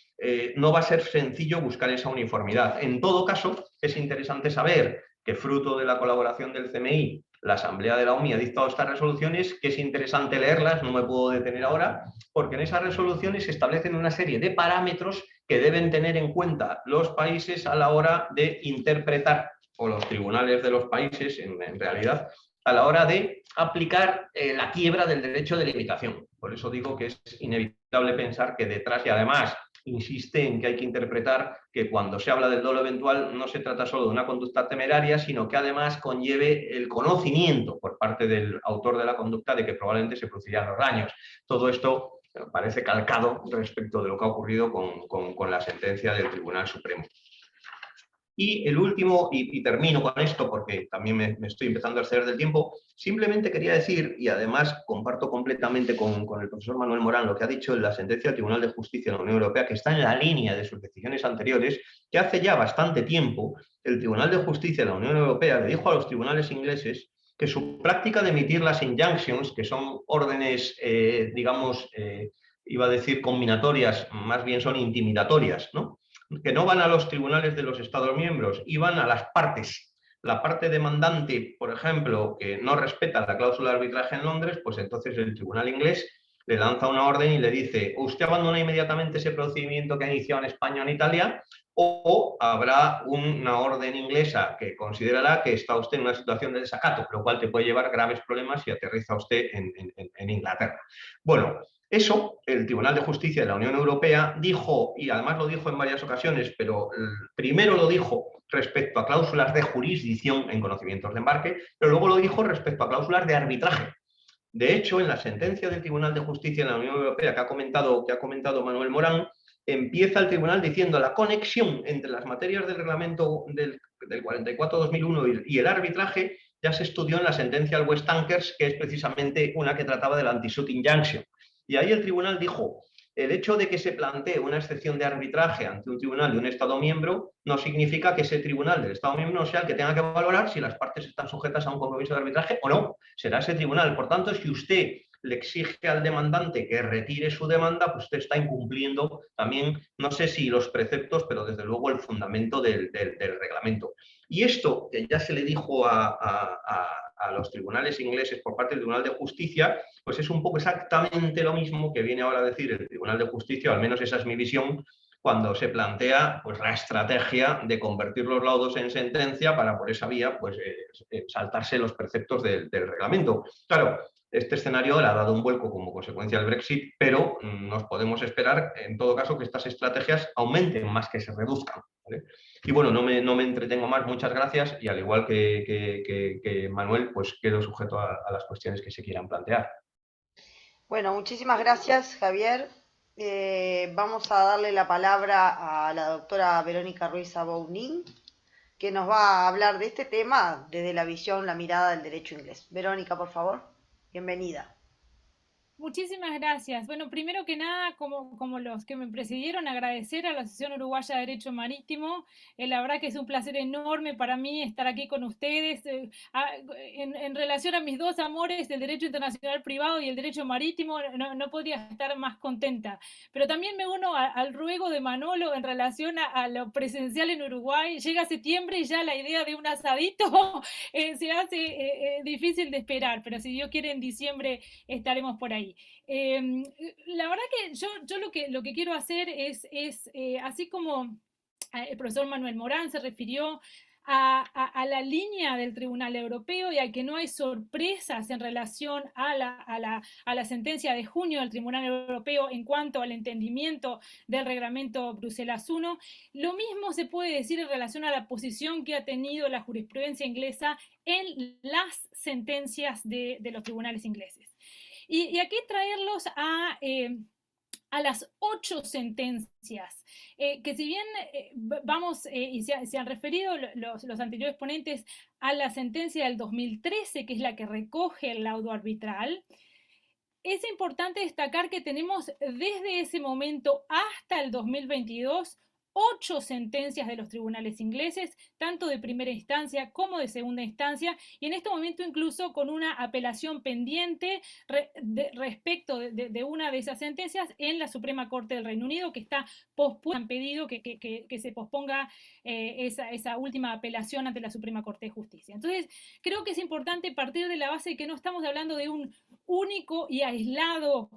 no va a ser sencillo buscar esa uniformidad. En todo caso, es interesante saber que fruto de la colaboración del CMI, la Asamblea de la OMI ha dictado estas resoluciones, que es interesante leerlas, no me puedo detener ahora, porque en esas resoluciones se establecen una serie de parámetros que deben tener en cuenta los países a la hora de interpretar, o los tribunales de los países, en realidad, a la hora de aplicar la quiebra del derecho de limitación. Por eso digo que es inevitable pensar que detrás, y además insiste en que hay que interpretar que cuando se habla del dolo eventual no se trata solo de una conducta temeraria, sino que además conlleve el conocimiento por parte del autor de la conducta de que probablemente se producirían los daños. Todo esto parece calcado respecto de lo que ha ocurrido con la sentencia del Tribunal Supremo. Y el último, y termino con esto porque también me estoy empezando a exceder del tiempo, simplemente quería decir, y además comparto completamente con el profesor Manuel Morán lo que ha dicho en la sentencia del Tribunal de Justicia de la Unión Europea, que está en la línea de sus decisiones anteriores, que hace ya bastante tiempo el Tribunal de Justicia de la Unión Europea le dijo a los tribunales ingleses que su práctica de emitir las injunctions, que son órdenes, digamos, iba a decir combinatorias, más bien son intimidatorias, ¿no?, que no van a los tribunales de los Estados miembros, y van a las partes. La parte demandante, por ejemplo, que no respeta la cláusula de arbitraje en Londres, pues entonces el tribunal inglés le lanza una orden y le dice: o usted abandona inmediatamente ese procedimiento que ha iniciado en España o en Italia, o habrá una orden inglesa que considerará que está usted en una situación de desacato, lo cual te puede llevar graves problemas si aterriza usted en Inglaterra. Bueno, eso el Tribunal de Justicia de la Unión Europea dijo, y además lo dijo en varias ocasiones, pero primero lo dijo respecto a cláusulas de jurisdicción en conocimientos de embarque, pero luego lo dijo respecto a cláusulas de arbitraje. De hecho, en la sentencia del Tribunal de Justicia de la Unión Europea que ha comentado Manuel Morán, empieza el tribunal diciendo la conexión entre las materias del reglamento del 44/2001 y el arbitraje ya se estudió en la sentencia al West Tankers, que es precisamente una que trataba del anti-suit injunction. Y ahí el tribunal dijo: el hecho de que se plantee una excepción de arbitraje ante un tribunal de un Estado miembro no significa que ese tribunal del Estado miembro no sea el que tenga que valorar si las partes están sujetas a un compromiso de arbitraje o no. Será ese tribunal. Por tanto, si usted le exige al demandante que retire su demanda, pues usted está incumpliendo también, no sé si los preceptos, pero desde luego el fundamento del reglamento. Y esto que ya se le dijo a los tribunales ingleses por parte del Tribunal de Justicia, pues es un poco exactamente lo mismo que viene ahora a decir el Tribunal de Justicia, o al menos esa es mi visión, cuando se plantea pues la estrategia de convertir los laudos en sentencia para por esa vía pues saltarse los preceptos del reglamento. Claro, este escenario le ha dado un vuelco como consecuencia del Brexit, pero nos podemos esperar en todo caso que estas estrategias aumenten más que se reduzcan, ¿vale? Y bueno, no me entretengo más, muchas gracias, y al igual que Manuel, pues quedo sujeto a las cuestiones que se quieran plantear. Bueno, muchísimas gracias, Javier. Vamos a darle la palabra a la doctora Verónica Ruiz Abounin, que nos va a hablar de este tema desde la visión, la mirada del derecho inglés. Verónica, por favor, bienvenida. Muchísimas gracias. Bueno, primero que nada, como los que me precedieron, agradecer a la Asociación Uruguaya de Derecho Marítimo. La verdad que es un placer enorme para mí estar aquí con ustedes. En relación a mis dos amores, el derecho internacional privado y el derecho marítimo, no podría estar más contenta. Pero también me uno al ruego de Manolo en relación a lo presencial en Uruguay. Llega septiembre y ya la idea de un asadito se hace difícil de esperar, pero si Dios quiere en diciembre estaremos por ahí. La verdad que yo lo que quiero hacer es así como el profesor Manuel Morán se refirió a la línea del Tribunal Europeo y a que no hay sorpresas en relación a la sentencia de junio del Tribunal Europeo en cuanto al entendimiento del reglamento Bruselas I. Lo mismo se puede decir en relación a la posición que ha tenido la jurisprudencia inglesa en las sentencias de los tribunales ingleses. Y aquí traerlos a las 8 sentencias, que si bien vamos, y se han referido los anteriores ponentes a la sentencia del 2013, que es la que recoge el laudo arbitral, es importante destacar que tenemos desde ese momento hasta el 2022 8 sentencias de los tribunales ingleses, tanto de primera instancia como de segunda instancia, y en este momento incluso con una apelación pendiente respecto de una de esas sentencias en la Suprema Corte del Reino Unido, que está pospuesta. Han pedido que se posponga esa última apelación ante la Suprema Corte de Justicia. Entonces, creo que es importante partir de la base de que no estamos hablando de un único y aislado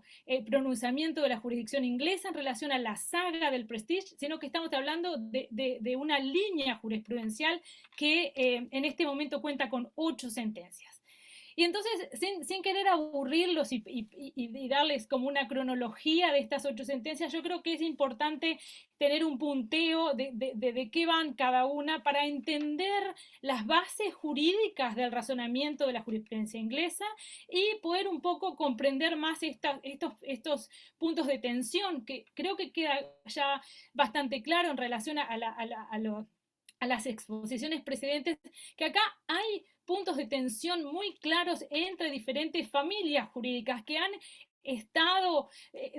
pronunciamiento de la jurisdicción inglesa en relación a la saga del Prestige, sino que estamos hablando de una línea jurisprudencial que en este momento cuenta con 8 sentencias. Y entonces, sin querer aburrirlos y darles como una cronología de estas 8 sentencias, yo creo que es importante tener un punteo de qué van cada una para entender las bases jurídicas del razonamiento de la jurisprudencia inglesa y poder un poco comprender más estos puntos de tensión, que creo que queda ya bastante claro en relación a las exposiciones precedentes, que acá hay puntos de tensión muy claros entre diferentes familias jurídicas que han estado,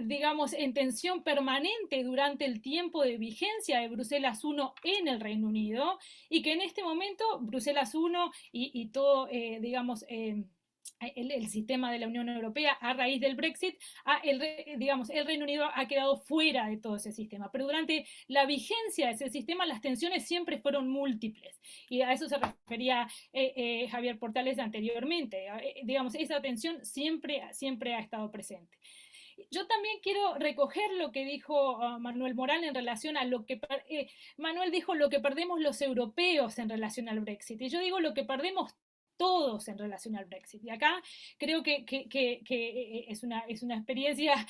digamos, en tensión permanente durante el tiempo de vigencia de Bruselas I en el Reino Unido, y que en este momento Bruselas I y todo, digamos, el sistema de la Unión Europea a raíz del Brexit, digamos, el Reino Unido ha quedado fuera de todo ese sistema. Pero durante la vigencia de ese sistema las tensiones siempre fueron múltiples. Y a eso se refería Javier Portales anteriormente. Digamos, esa tensión siempre ha estado presente. Yo también quiero recoger lo que dijo Manuel Morán en relación a lo que Manuel dijo, lo que perdemos los europeos en relación al Brexit. Y yo digo lo que perdemos todos en relación al Brexit. Y acá creo que es una experiencia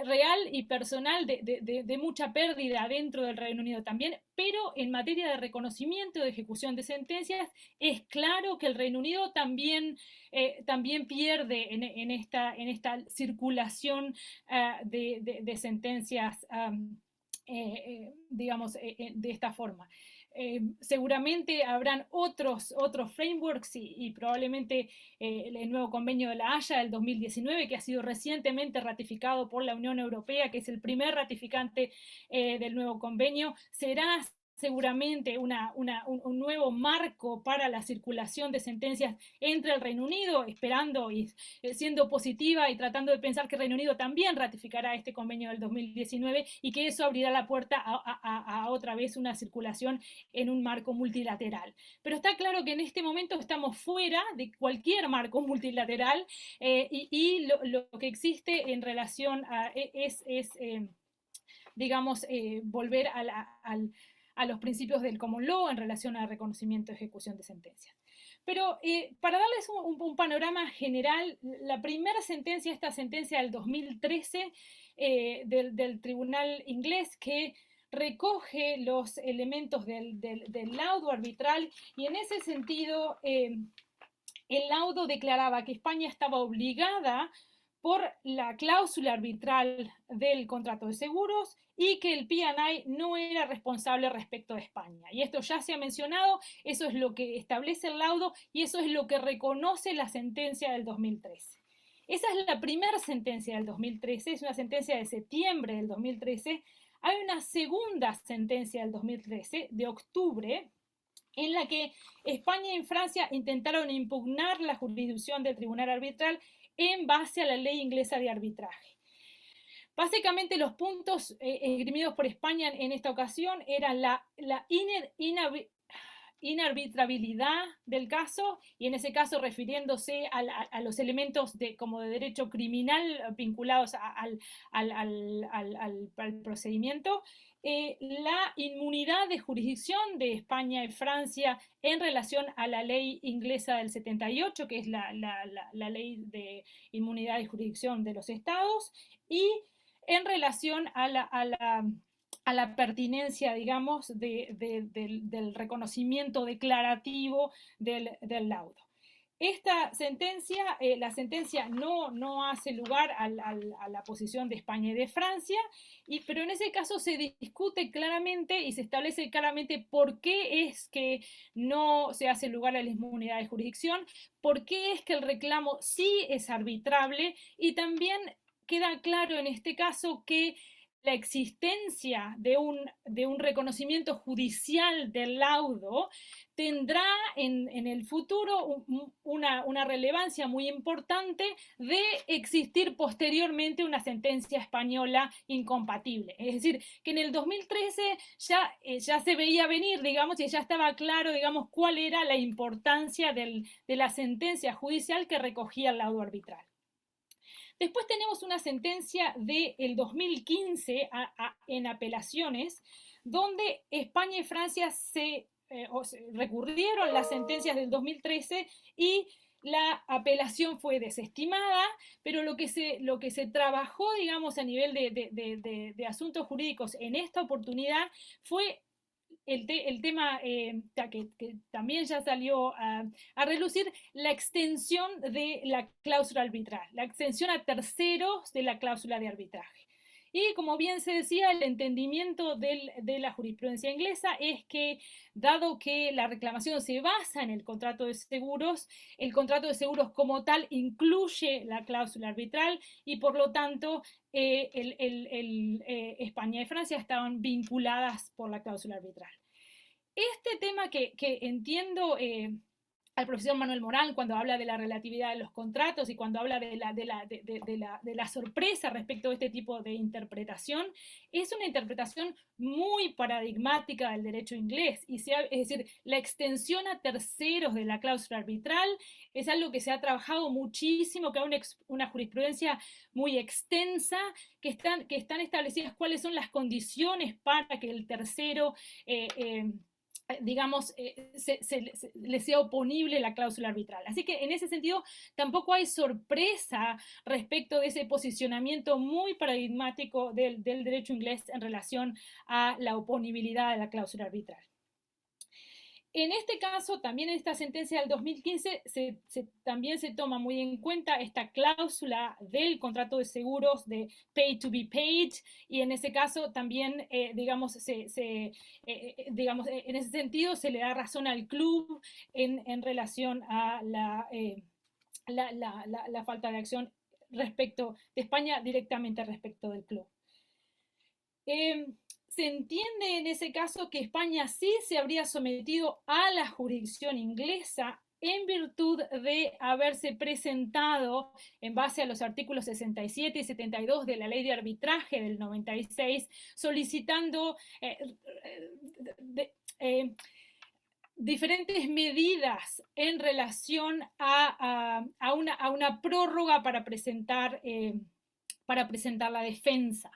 real y personal de mucha pérdida dentro del Reino Unido también, pero en materia de reconocimiento de ejecución de sentencias, es claro que el Reino Unido también pierde en esta circulación de sentencias, digamos, de esta forma. Seguramente habrán otros frameworks y probablemente el nuevo convenio de La Haya del 2019, que ha sido recientemente ratificado por la Unión Europea, que es el primer ratificante del nuevo convenio, será seguramente un nuevo marco para la circulación de sentencias entre el Reino Unido, esperando y siendo positiva y tratando de pensar que el Reino Unido también ratificará este convenio del 2019 y que eso abrirá la puerta a otra vez una circulación en un marco multilateral. Pero está claro que en este momento estamos fuera de cualquier marco multilateral y lo que existe en relación a digamos, volver a los principios del common law en relación al reconocimiento y ejecución de sentencias. Pero para darles un panorama general, la primera sentencia, esta sentencia del 2013 del tribunal inglés, que recoge los elementos del laudo arbitral, y en ese sentido el laudo declaraba que España estaba obligada por la cláusula arbitral del contrato de seguros y que el P&I no era responsable respecto de España. Y esto ya se ha mencionado, eso es lo que establece el laudo y eso es lo que reconoce la sentencia del 2013. Esa es la primera sentencia del 2013, es una sentencia de septiembre del 2013. Hay una segunda sentencia del 2013, de octubre, en la que España y Francia intentaron impugnar la jurisdicción del tribunal arbitral en base a la ley inglesa de arbitraje. Básicamente los puntos esgrimidos por España en esta ocasión eran la inarbitrabilidad del caso, y en ese caso refiriéndose a los elementos como de derecho criminal vinculados al procedimiento, la inmunidad de jurisdicción de España y Francia en relación a la ley inglesa del 78, que es la ley de inmunidad y jurisdicción de los estados, y en relación a la pertinencia, digamos, del reconocimiento declarativo del laudo. Esta sentencia, la sentencia no hace lugar a la posición de España y de Francia, pero en ese caso se discute claramente y se establece claramente por qué es que no se hace lugar a la inmunidad de jurisdicción, por qué es que el reclamo sí es arbitrable, y también queda claro en este caso que la existencia de un reconocimiento judicial del laudo tendrá en el futuro una relevancia muy importante de existir posteriormente una sentencia española incompatible. Es decir, que en el 2013 ya se veía venir, digamos, y ya estaba claro, digamos, cuál era la importancia de la sentencia judicial que recogía el laudo arbitral. Después tenemos una sentencia del 2015 en apelaciones, donde España y Francia recurrieron las sentencias del 2013 y la apelación fue desestimada, pero lo que se trabajó, digamos, a nivel de asuntos jurídicos en esta oportunidad fue el tema que también ya salió a relucir, la extensión de la cláusula arbitral, la extensión a terceros de la cláusula de arbitraje. Y como bien se decía, el entendimiento de la jurisprudencia inglesa es que, dado que la reclamación se basa en el contrato de seguros, el contrato de seguros como tal incluye la cláusula arbitral, y por lo tanto España y Francia estaban vinculadas por la cláusula arbitral. Este tema que entiendo al profesor Manuel Morán cuando habla de la relatividad de los contratos y cuando habla de la sorpresa respecto a este tipo de interpretación, es una interpretación muy paradigmática del derecho inglés. Es decir, la extensión a terceros de la cláusula arbitral es algo que se ha trabajado muchísimo, que hay una jurisprudencia muy extensa, que están establecidas cuáles son las condiciones para que el tercero digamos, le sea oponible la cláusula arbitral. Así que en ese sentido tampoco hay sorpresa respecto de ese posicionamiento muy paradigmático del derecho inglés en relación a la oponibilidad de la cláusula arbitral. En este caso, también en esta sentencia del 2015, también se toma muy en cuenta esta cláusula del contrato de seguros de pay to be paid, y en ese caso también, digamos, digamos, en ese sentido se le da razón al club en relación a la falta de acción respecto de España directamente respecto del club. Se entiende en ese caso que España sí se habría sometido a la jurisdicción inglesa en virtud de haberse presentado en base a los artículos 67 y 72 de la Ley de Arbitraje del 96, solicitando diferentes medidas en relación a una prórroga para presentar la defensa.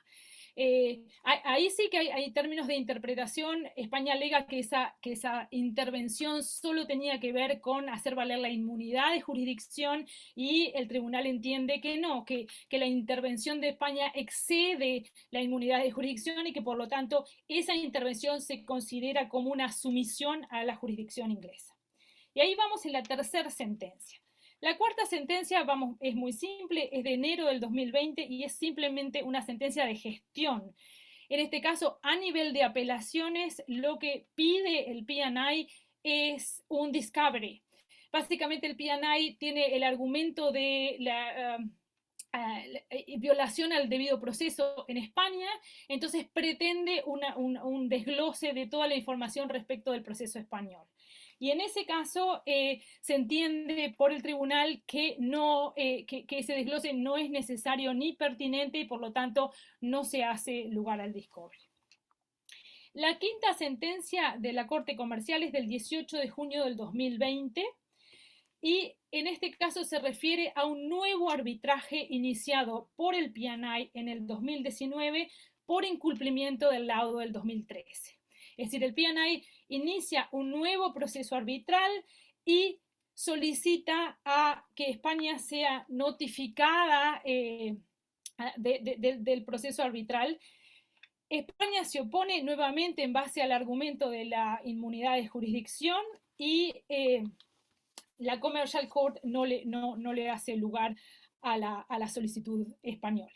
Ahí sí que hay términos de interpretación. España alega que esa intervención solo tenía que ver con hacer valer la inmunidad de jurisdicción, y el tribunal entiende que no, que la intervención de España excede la inmunidad de jurisdicción y que por lo tanto esa intervención se considera como una sumisión a la jurisdicción inglesa. Y ahí vamos en la tercera sentencia. La cuarta sentencia, es muy simple, es de enero del 2020 y es simplemente una sentencia de gestión. En este caso, a nivel de apelaciones, lo que pide el P&I es un discovery. Básicamente el P&I tiene el argumento de violación al debido proceso en España, entonces pretende un desglose de toda la información respecto del proceso español. Y en ese caso se entiende por el tribunal que, que ese desglose no es necesario ni pertinente y por lo tanto no se hace lugar al discovery. La quinta sentencia de la Corte Comercial es del 18 de junio del 2020 y en este caso se refiere a un nuevo arbitraje iniciado por el PNI en el 2019 por incumplimiento del laudo del 2013. Es decir, el PNI inicia un nuevo proceso arbitral y solicita a que España sea notificada del proceso arbitral. España se opone nuevamente en base al argumento de la inmunidad de jurisdicción y la Commercial Court no le hace lugar a la solicitud española.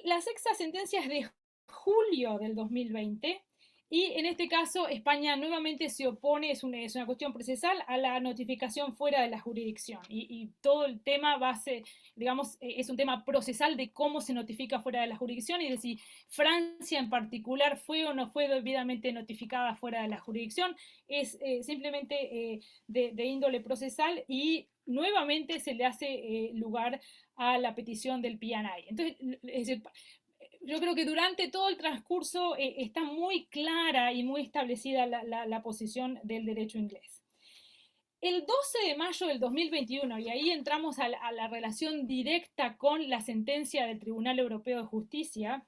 La sexta sentencia es de julio del 2020 y en este caso España nuevamente se opone, es una cuestión procesal, a la notificación fuera de la jurisdicción y todo el tema va a ser, digamos, es un tema procesal de cómo se notifica fuera de la jurisdicción y de si Francia en particular fue o no fue debidamente notificada fuera de la jurisdicción. Es simplemente de índole procesal y nuevamente se le hace lugar a la petición del PNI. Entonces, es decir, yo creo que durante todo el transcurso está muy clara y muy establecida la posición del derecho inglés. El 12 de mayo del 2021, y ahí entramos a la relación directa con la sentencia del Tribunal Europeo de Justicia,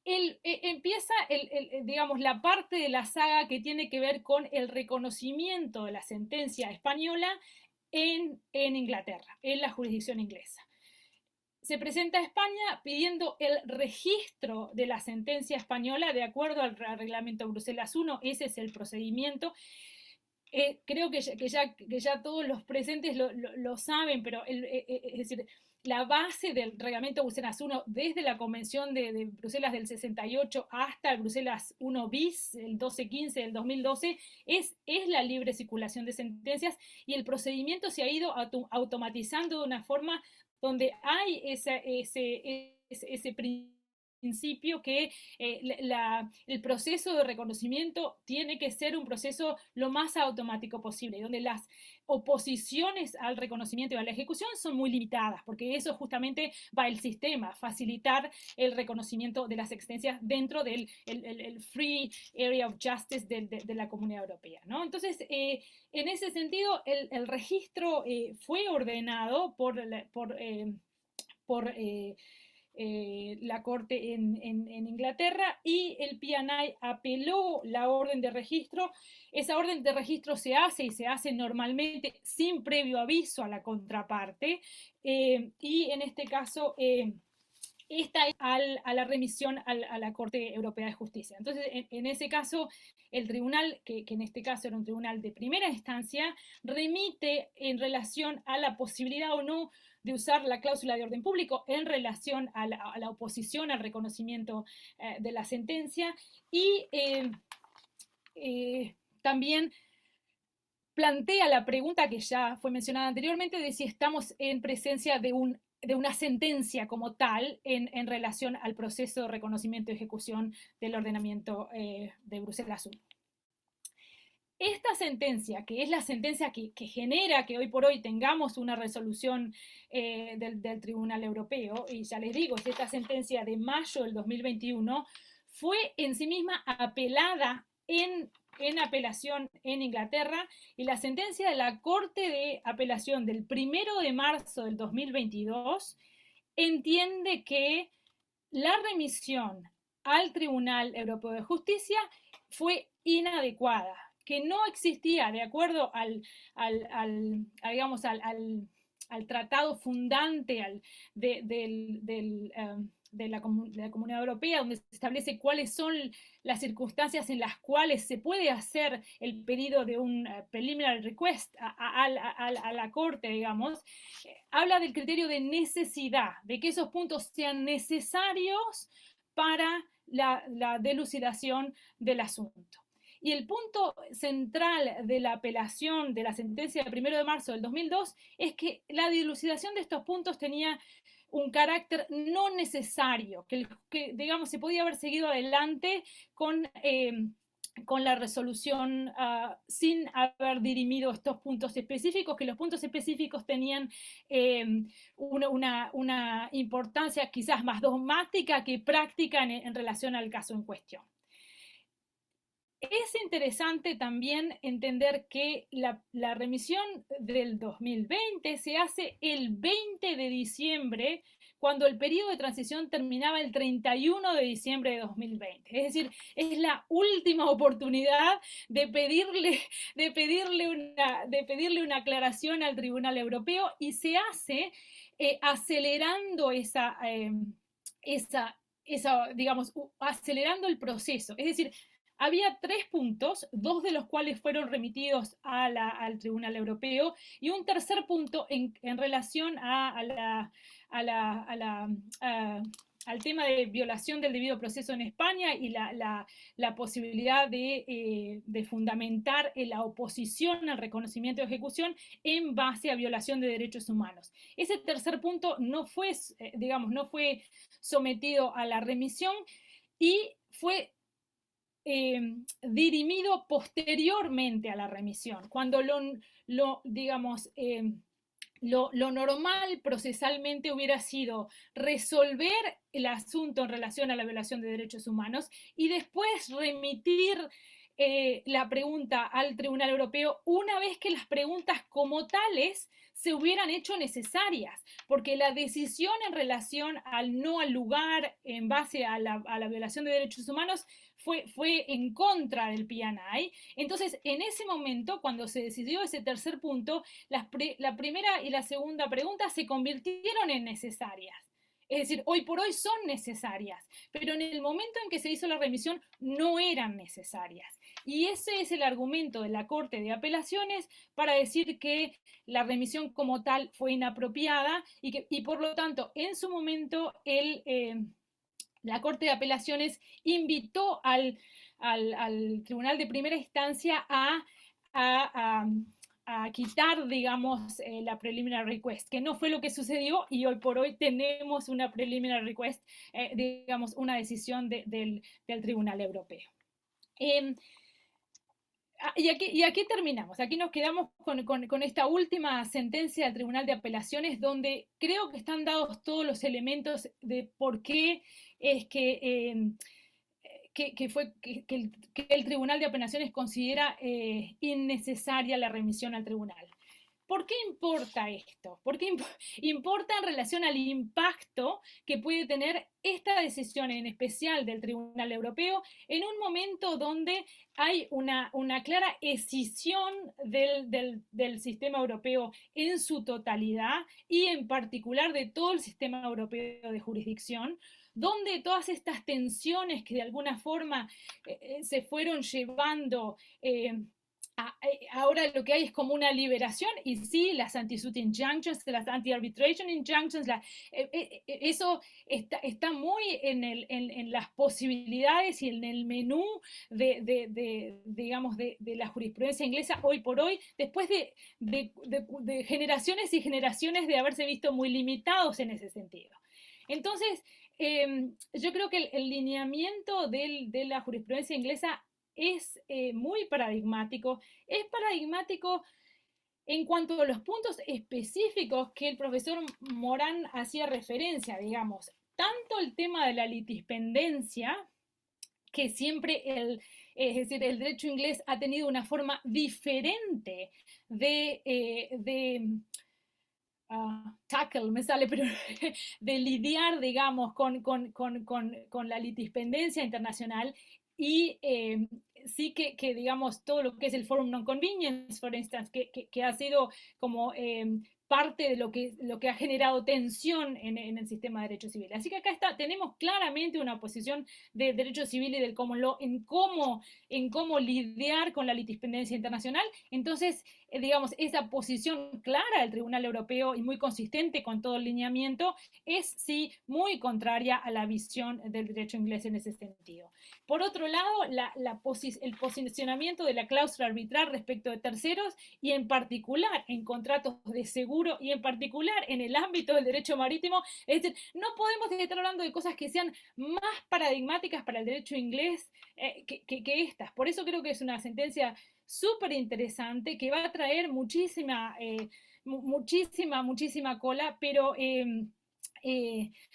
empieza digamos, la parte de la saga que tiene que ver con el reconocimiento de la sentencia española en Inglaterra, en la jurisdicción inglesa. Se presenta a España pidiendo el registro de la sentencia española de acuerdo al reglamento Bruselas I, ese es el procedimiento. Creo que ya todos los presentes lo saben, pero es decir, la base del reglamento Bruselas I, desde la Convención de Bruselas del 68 hasta el Bruselas I bis, el 1215 del 2012, es la libre circulación de sentencias y el procedimiento se ha ido automatizando de una forma donde hay ese principio que el proceso de reconocimiento tiene que ser un proceso lo más automático posible, donde las oposiciones al reconocimiento y a la ejecución son muy limitadas, porque eso justamente va el sistema, facilitar el reconocimiento de las existencias dentro del Free Area of Justice de la Comunidad Europea, ¿no? Entonces, en ese sentido, el registro fue ordenado por la Corte en Inglaterra y el PNI apeló la orden de registro. Esa orden de registro se hace y se hace normalmente sin previo aviso a la contraparte y en este caso esta es a la remisión a la Corte Europea de Justicia. Entonces, en ese caso, el tribunal, que en este caso era un tribunal de primera instancia, remite en relación a la posibilidad o no de usar la cláusula de orden público en relación a la oposición al reconocimiento de la sentencia y también plantea la pregunta que ya fue mencionada anteriormente de si estamos en presencia de una sentencia como tal en relación al proceso de reconocimiento y ejecución del ordenamiento de Bruselas I. Esta sentencia, que es la sentencia que genera que hoy por hoy tengamos una resolución del Tribunal Europeo, y ya les digo, es esta sentencia de mayo del 2021, fue en sí misma apelada en apelación en Inglaterra, y la sentencia de la Corte de Apelación del 1 de marzo del 2022 entiende que la remisión al Tribunal Europeo de Justicia fue inadecuada, que no existía, de acuerdo al tratado fundante de la Comunidad Europea, donde se establece cuáles son las circunstancias en las cuales se puede hacer el pedido de un preliminary request a la Corte, digamos, habla del criterio de necesidad, de que esos puntos sean necesarios para la delucidación del asunto. Y el punto central de la apelación de la sentencia del 1 de marzo del 2002 es que la dilucidación de estos puntos tenía un carácter no necesario, que digamos, se podía haber seguido adelante con la resolución sin haber dirimido estos puntos específicos, que los puntos específicos tenían una importancia quizás más dogmática que práctica en relación al caso en cuestión. Es interesante también entender que la remisión del 2020 se hace el 20 de diciembre, cuando el periodo de transición terminaba el 31 de diciembre de 2020. Es decir, es la última oportunidad de pedirle una aclaración al Tribunal Europeo, y se hace acelerando digamos, acelerando el proceso. Es decir, había 3 puntos, 2 de los cuales fueron remitidos al Tribunal Europeo, y un tercer punto en relación al tema de violación del debido proceso en España y la posibilidad de fundamentar la oposición al reconocimiento de ejecución en base a violación de derechos humanos. Ese tercer punto no fue, digamos, no fue sometido a la remisión y fue dirimido posteriormente a la remisión, cuando lo normal procesalmente hubiera sido resolver el asunto en relación a la violación de derechos humanos y después remitir la pregunta al Tribunal Europeo una vez que las preguntas como tales se hubieran hecho necesarias, porque la decisión en relación al no al lugar en base a la violación de derechos humanos fue en contra del PNI. Entonces, en ese momento, cuando se decidió ese tercer punto, la primera y la segunda pregunta se convirtieron en necesarias. Es decir, hoy por hoy son necesarias, pero en el momento en que se hizo la remisión no eran necesarias. Y ese es el argumento de la Corte de Apelaciones para decir que la remisión como tal fue inapropiada y por lo tanto, en su momento, la Corte de Apelaciones invitó al Tribunal de Primera Instancia a quitar, digamos, la preliminary request, que no fue lo que sucedió, y hoy por hoy tenemos una preliminary request, digamos, una decisión del Tribunal Europeo. Y aquí terminamos, aquí nos quedamos con esta última sentencia del Tribunal de Apelaciones, donde creo que están dados todos los elementos de por qué es que el Tribunal de Apelaciones considera innecesaria la remisión al tribunal. ¿Por qué importa esto? ¿Por qué importa en relación al impacto que puede tener esta decisión en especial del Tribunal Europeo en un momento donde hay una clara escisión del sistema europeo en su totalidad y en particular de todo el sistema europeo de jurisdicción, donde todas estas tensiones que de alguna forma se fueron llevando ahora lo que hay es como una liberación, y sí, las anti-suit injunctions, las anti-arbitration injunctions, eso está muy en las posibilidades y en el menú digamos, de la jurisprudencia inglesa hoy por hoy, después de generaciones y generaciones de haberse visto muy limitados en ese sentido. Entonces, yo creo que el lineamiento de la jurisprudencia inglesa es muy paradigmático. Es paradigmático en cuanto a los puntos específicos que el profesor Morán hacía referencia, digamos, tanto el tema de la litispendencia, que siempre es decir, el derecho inglés ha tenido una forma diferente tackle, me sale, pero de lidiar, digamos, con la litispendencia internacional, y sí que digamos, todo lo que es el forum non-convenience, por instance, que ha sido como parte de lo que ha generado tensión en el sistema de derecho civil. Así que acá tenemos claramente una posición de derecho civil y del common law en cómo lidiar con la litispendencia internacional. Entonces, digamos, esa posición clara del Tribunal Europeo y muy consistente con todo el lineamiento es, sí, muy contraria a la visión del derecho inglés en ese sentido. Por otro lado, el posicionamiento de la cláusula arbitral respecto de terceros y en particular en contratos de seguro y en particular en el ámbito del derecho marítimo, es decir, no podemos estar hablando de cosas que sean más paradigmáticas para el derecho inglés que estas. Por eso creo que es una sentencia súper interesante que va a traer muchísima cola, pero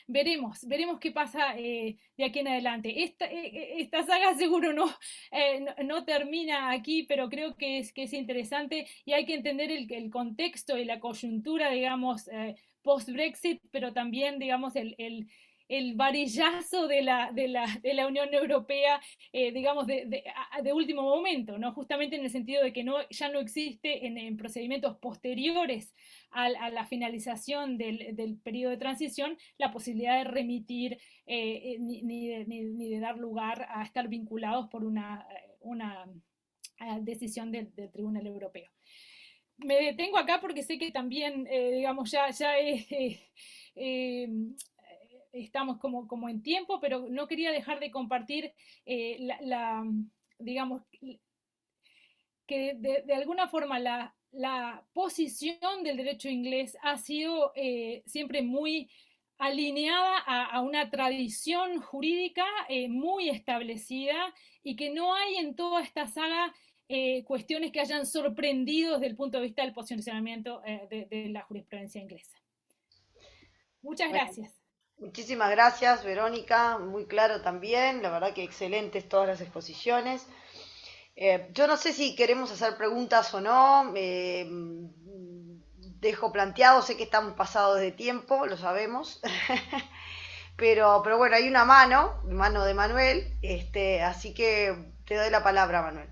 veremos qué pasa de aquí en adelante. Esta saga seguro no termina aquí, pero creo que es interesante y hay que entender el contexto y la coyuntura, digamos, post-Brexit, pero también, digamos, el varillazo de la Unión Europea, digamos, de último momento, ¿no? Justamente en el sentido de que ya no existe en procedimientos posteriores a la finalización del periodo de transición la posibilidad de remitir ni de dar lugar a estar vinculados por una decisión del Tribunal Europeo. Me detengo acá porque sé que también, digamos, ya estamos como en tiempo, pero no quería dejar de compartir digamos, que de alguna forma la posición del derecho inglés ha sido siempre muy alineada a una tradición jurídica muy establecida y que no hay en toda esta saga cuestiones que hayan sorprendido desde el punto de vista del posicionamiento de la jurisprudencia inglesa. Muchas gracias. Muchísimas gracias, Verónica, muy claro también, la verdad que excelentes todas las exposiciones. Yo no sé si queremos hacer preguntas o no, dejo planteado, sé que estamos pasados de tiempo, lo sabemos, pero bueno, hay una mano de Manuel, así que te doy la palabra, Manuel.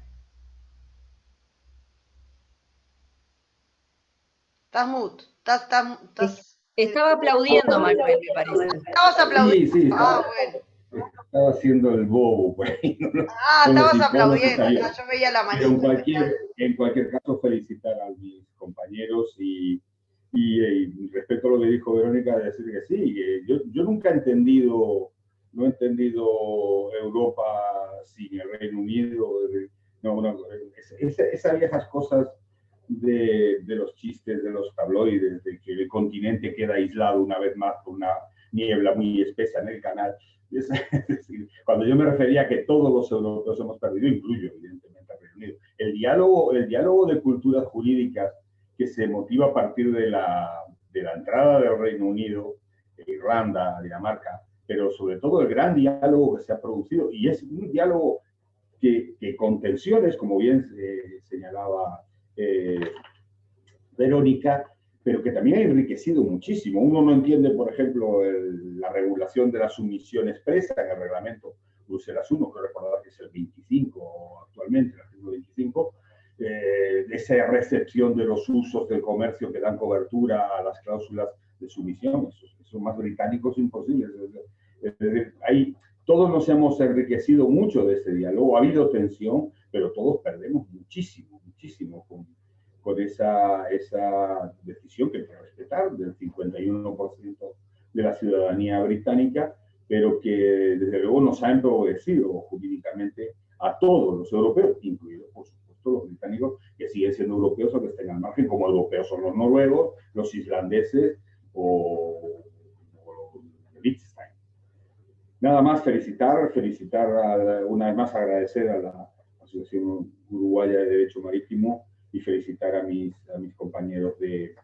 Estás mute, Estaba aplaudiendo, Manuel, me parece. Estabas aplaudiendo. Sí, Bueno. Estaba haciendo el bobo, pues. Estabas aplaudiendo, yo veía la manita. En cualquier caso, felicitar a mis compañeros y respecto a lo que dijo Verónica, decir que sí, yo nunca he entendido Europa sin el Reino Unido, esas viejas cosas de los chistes, de los tabloides, de que el continente queda aislado una vez más por una niebla muy espesa en el canal. Es decir, cuando yo me refería a que todos los europeos hemos perdido, incluyo evidentemente al Reino Unido, el diálogo de culturas jurídicas que se motiva a partir de la entrada del Reino Unido, de Irlanda, Dinamarca, pero sobre todo el gran diálogo que se ha producido, y es un diálogo que con tensiones, como bien señalaba Verónica, pero que también ha enriquecido muchísimo. Uno no entiende, por ejemplo, la regulación de la sumisión expresa en el reglamento Bruselas I, creo recordar que es el 25 actualmente, el artículo 25, esa recepción de los usos del comercio que dan cobertura a las cláusulas de sumisión. Eso más británicos imposibles. Todos nos hemos enriquecido mucho de ese diálogo. Ha habido tensión, pero todos perdemos muchísimo con esa decisión que hay que respetar del 51% de la ciudadanía británica, pero que desde luego nos ha empobrecido jurídicamente a todos los europeos, incluidos por supuesto los británicos, que siguen siendo europeos o que estén al margen, como europeos son los noruegos, los islandeses o Liechtenstein. Nada más felicitar una vez más, agradecer a la Asociación Uruguaya de Derecho Marítimo y felicitar a mis compañeros de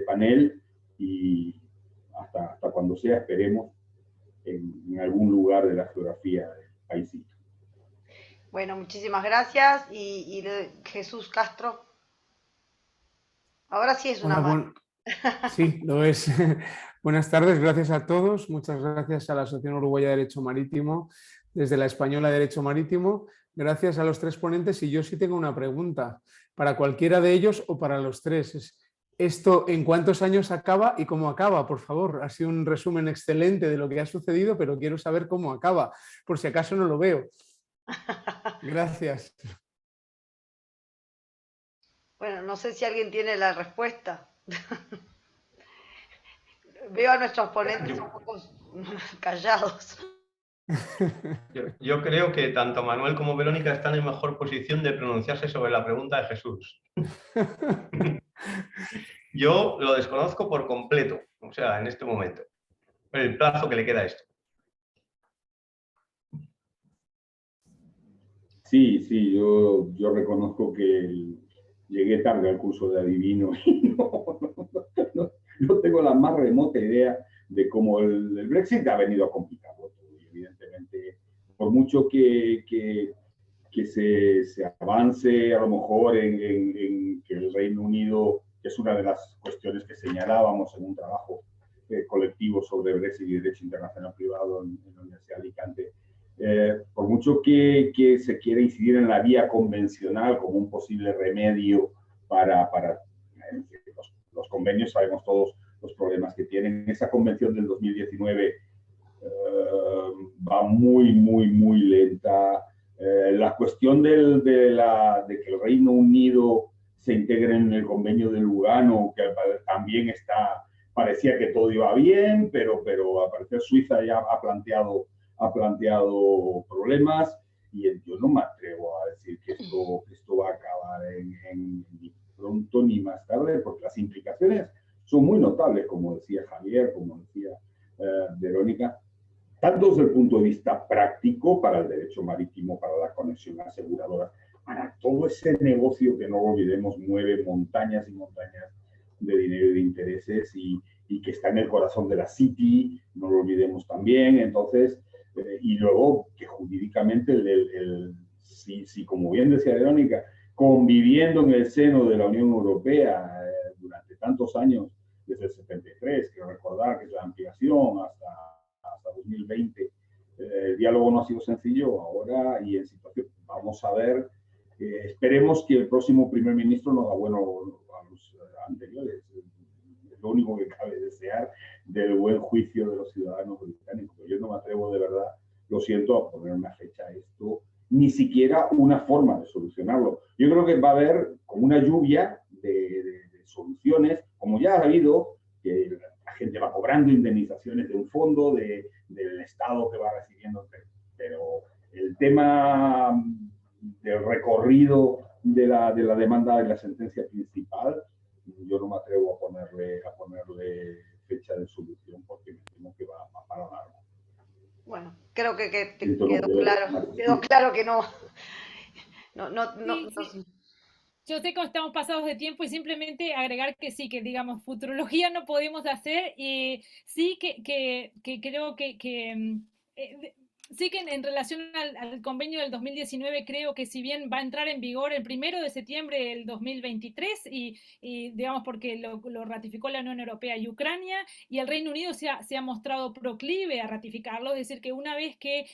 panel, y hasta cuando sea, esperemos, en algún lugar de la geografía del paísito. Bueno, muchísimas gracias. Y Jesús Castro. Ahora sí es una mano. Sí, lo es. Buenas tardes, gracias a todos. Muchas gracias a la Asociación Uruguaya de Derecho Marítimo, desde la Española de Derecho Marítimo. Gracias a los tres ponentes, y yo sí tengo una pregunta para cualquiera de ellos o para los tres. ¿Esto en cuántos años acaba y cómo acaba? Por favor, ha sido un resumen excelente de lo que ha sucedido, pero quiero saber cómo acaba, por si acaso no lo veo. Gracias. Bueno, no sé si alguien tiene la respuesta. Veo a nuestros ponentes un poco callados. Yo creo que tanto Manuel como Verónica están en mejor posición de pronunciarse sobre la pregunta de Jesús. Yo lo desconozco por completo, o sea, en este momento. El plazo que le queda a esto. Sí, yo reconozco que llegué tarde al curso de adivino y no tengo la más remota idea de cómo el Brexit ha venido a complicarlo todo. Y evidentemente, por mucho que se avance a lo mejor en que el Reino Unido, que es una de las cuestiones que señalábamos en un trabajo colectivo sobre Brexit y Derecho Internacional Privado en la Universidad de Alicante, por mucho que se quiera incidir en la vía convencional como un posible remedio para los convenios, sabemos todos los problemas que tienen. Esa convención del 2019 va muy lenta. La cuestión de que el Reino Unido se integre en el convenio de Lugano, que también parecía que todo iba bien, pero al parecer Suiza ya ha planteado problemas, y yo no me atrevo a decir que esto va a acabar ni pronto ni más tarde, porque las implicaciones son muy notables, como decía Javier, como decía Verónica, tanto desde el punto de vista práctico para el derecho marítimo, para la conexión aseguradora, para todo ese negocio que no olvidemos mueve montañas y montañas de dinero y de intereses y que está en el corazón de la City, no lo olvidemos también. Entonces, y luego que jurídicamente, si como bien decía Verónica, conviviendo en el seno de la Unión Europea durante tantos años, desde el 73, quiero recordar que es la ampliación hasta 2020, el diálogo no ha sido sencillo ahora, y en situación, vamos a ver, esperemos que el próximo primer ministro no haga bueno a los anteriores. Es lo único que cabe desear del buen juicio de los ciudadanos británicos. Yo no me atrevo, de verdad, lo siento, a poner una fecha a esto, ni siquiera una forma de solucionarlo. Yo creo que va a haber como una lluvia de soluciones, como ya ha habido, que la gente va cobrando indemnizaciones de un fondo, del Estado que va recibiendo, pero el tema del recorrido de la demanda de la sentencia principal, yo no me atrevo a ponerle fecha de solución, porque me temo que va para largo. Bueno, creo que quedó claro que no. Sí. Yo sé que estamos pasados de tiempo, y simplemente agregar que sí, que digamos, futurología no podemos hacer, y sí que creo que sí que en relación al convenio del 2019, creo que si bien va a entrar en vigor el 1 de septiembre del 2023, y digamos porque lo ratificó la Unión Europea y Ucrania, y el Reino Unido se ha mostrado proclive a ratificarlo, es decir, que una vez que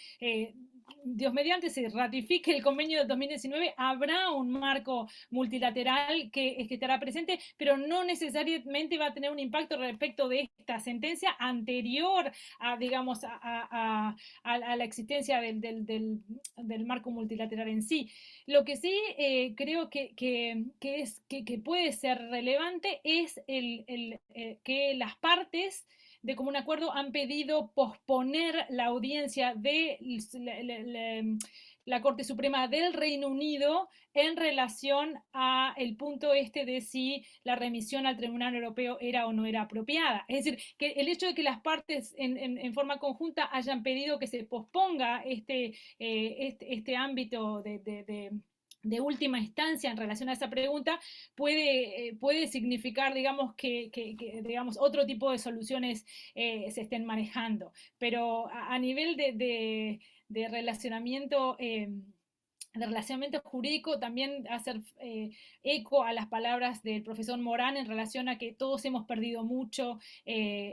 Dios mediante se ratifique el convenio del 2019, habrá un marco multilateral que estará presente, pero no necesariamente va a tener un impacto respecto de esta sentencia anterior a, digamos, a la existencia del marco multilateral en sí. Lo que sí creo que puede ser relevante es que las partes de común acuerdo han pedido posponer la audiencia de la Corte Suprema del Reino Unido en relación a el punto de si la remisión al Tribunal Europeo era o no era apropiada. Es decir, que el hecho de que las partes en forma conjunta hayan pedido que se posponga este ámbito de última instancia en relación a esa pregunta puede significar, digamos, que digamos, otro tipo de soluciones se estén manejando. Pero a nivel de relacionamiento jurídico, también hacer eco a las palabras del profesor Morán en relación a que todos hemos perdido mucho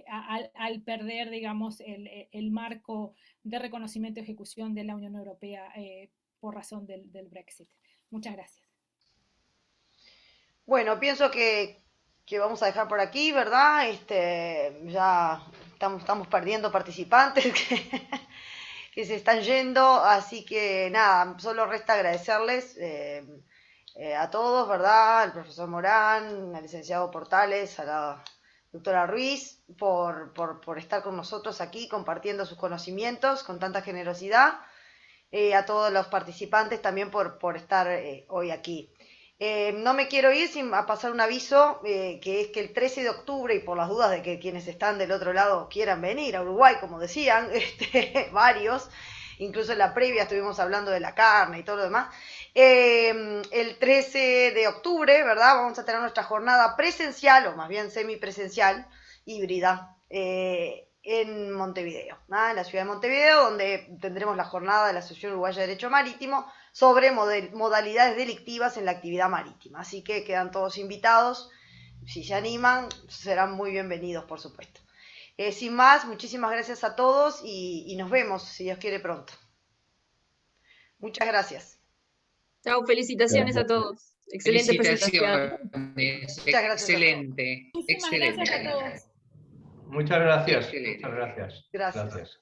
al perder, digamos, el marco de reconocimiento y ejecución de la Unión Europea por razón del Brexit. Muchas gracias. Bueno, pienso que vamos a dejar por aquí, ¿verdad? Ya estamos perdiendo participantes que se están yendo, así que nada, solo resta agradecerles a todos, ¿verdad? Al profesor Morán, al licenciado Portales, a la doctora Ruiz, por estar con nosotros aquí compartiendo sus conocimientos con tanta generosidad. A todos los participantes también por estar hoy aquí. No me quiero ir sin pasar un aviso, que es que el 13 de octubre, y por las dudas de que quienes están del otro lado quieran venir a Uruguay, como decían, varios, incluso en la previa estuvimos hablando de la carne y todo lo demás, el 13 de octubre, ¿verdad? Vamos a tener nuestra jornada presencial, o más bien semipresencial, híbrida, en Montevideo, ¿no? En la ciudad de Montevideo, donde tendremos la jornada de la Asociación Uruguaya de Derecho Marítimo sobre modalidades delictivas en la actividad marítima. Así que quedan todos invitados. Si se animan, serán muy bienvenidos, por supuesto. Sin más, muchísimas gracias a todos y nos vemos, si Dios quiere, pronto. Muchas gracias. Chao, felicitaciones a todos. Excelente presentación. Muchas gracias. Excelente, Muchísimas gracias a todos. Muchas gracias. Excelente. Muchas gracias. Gracias.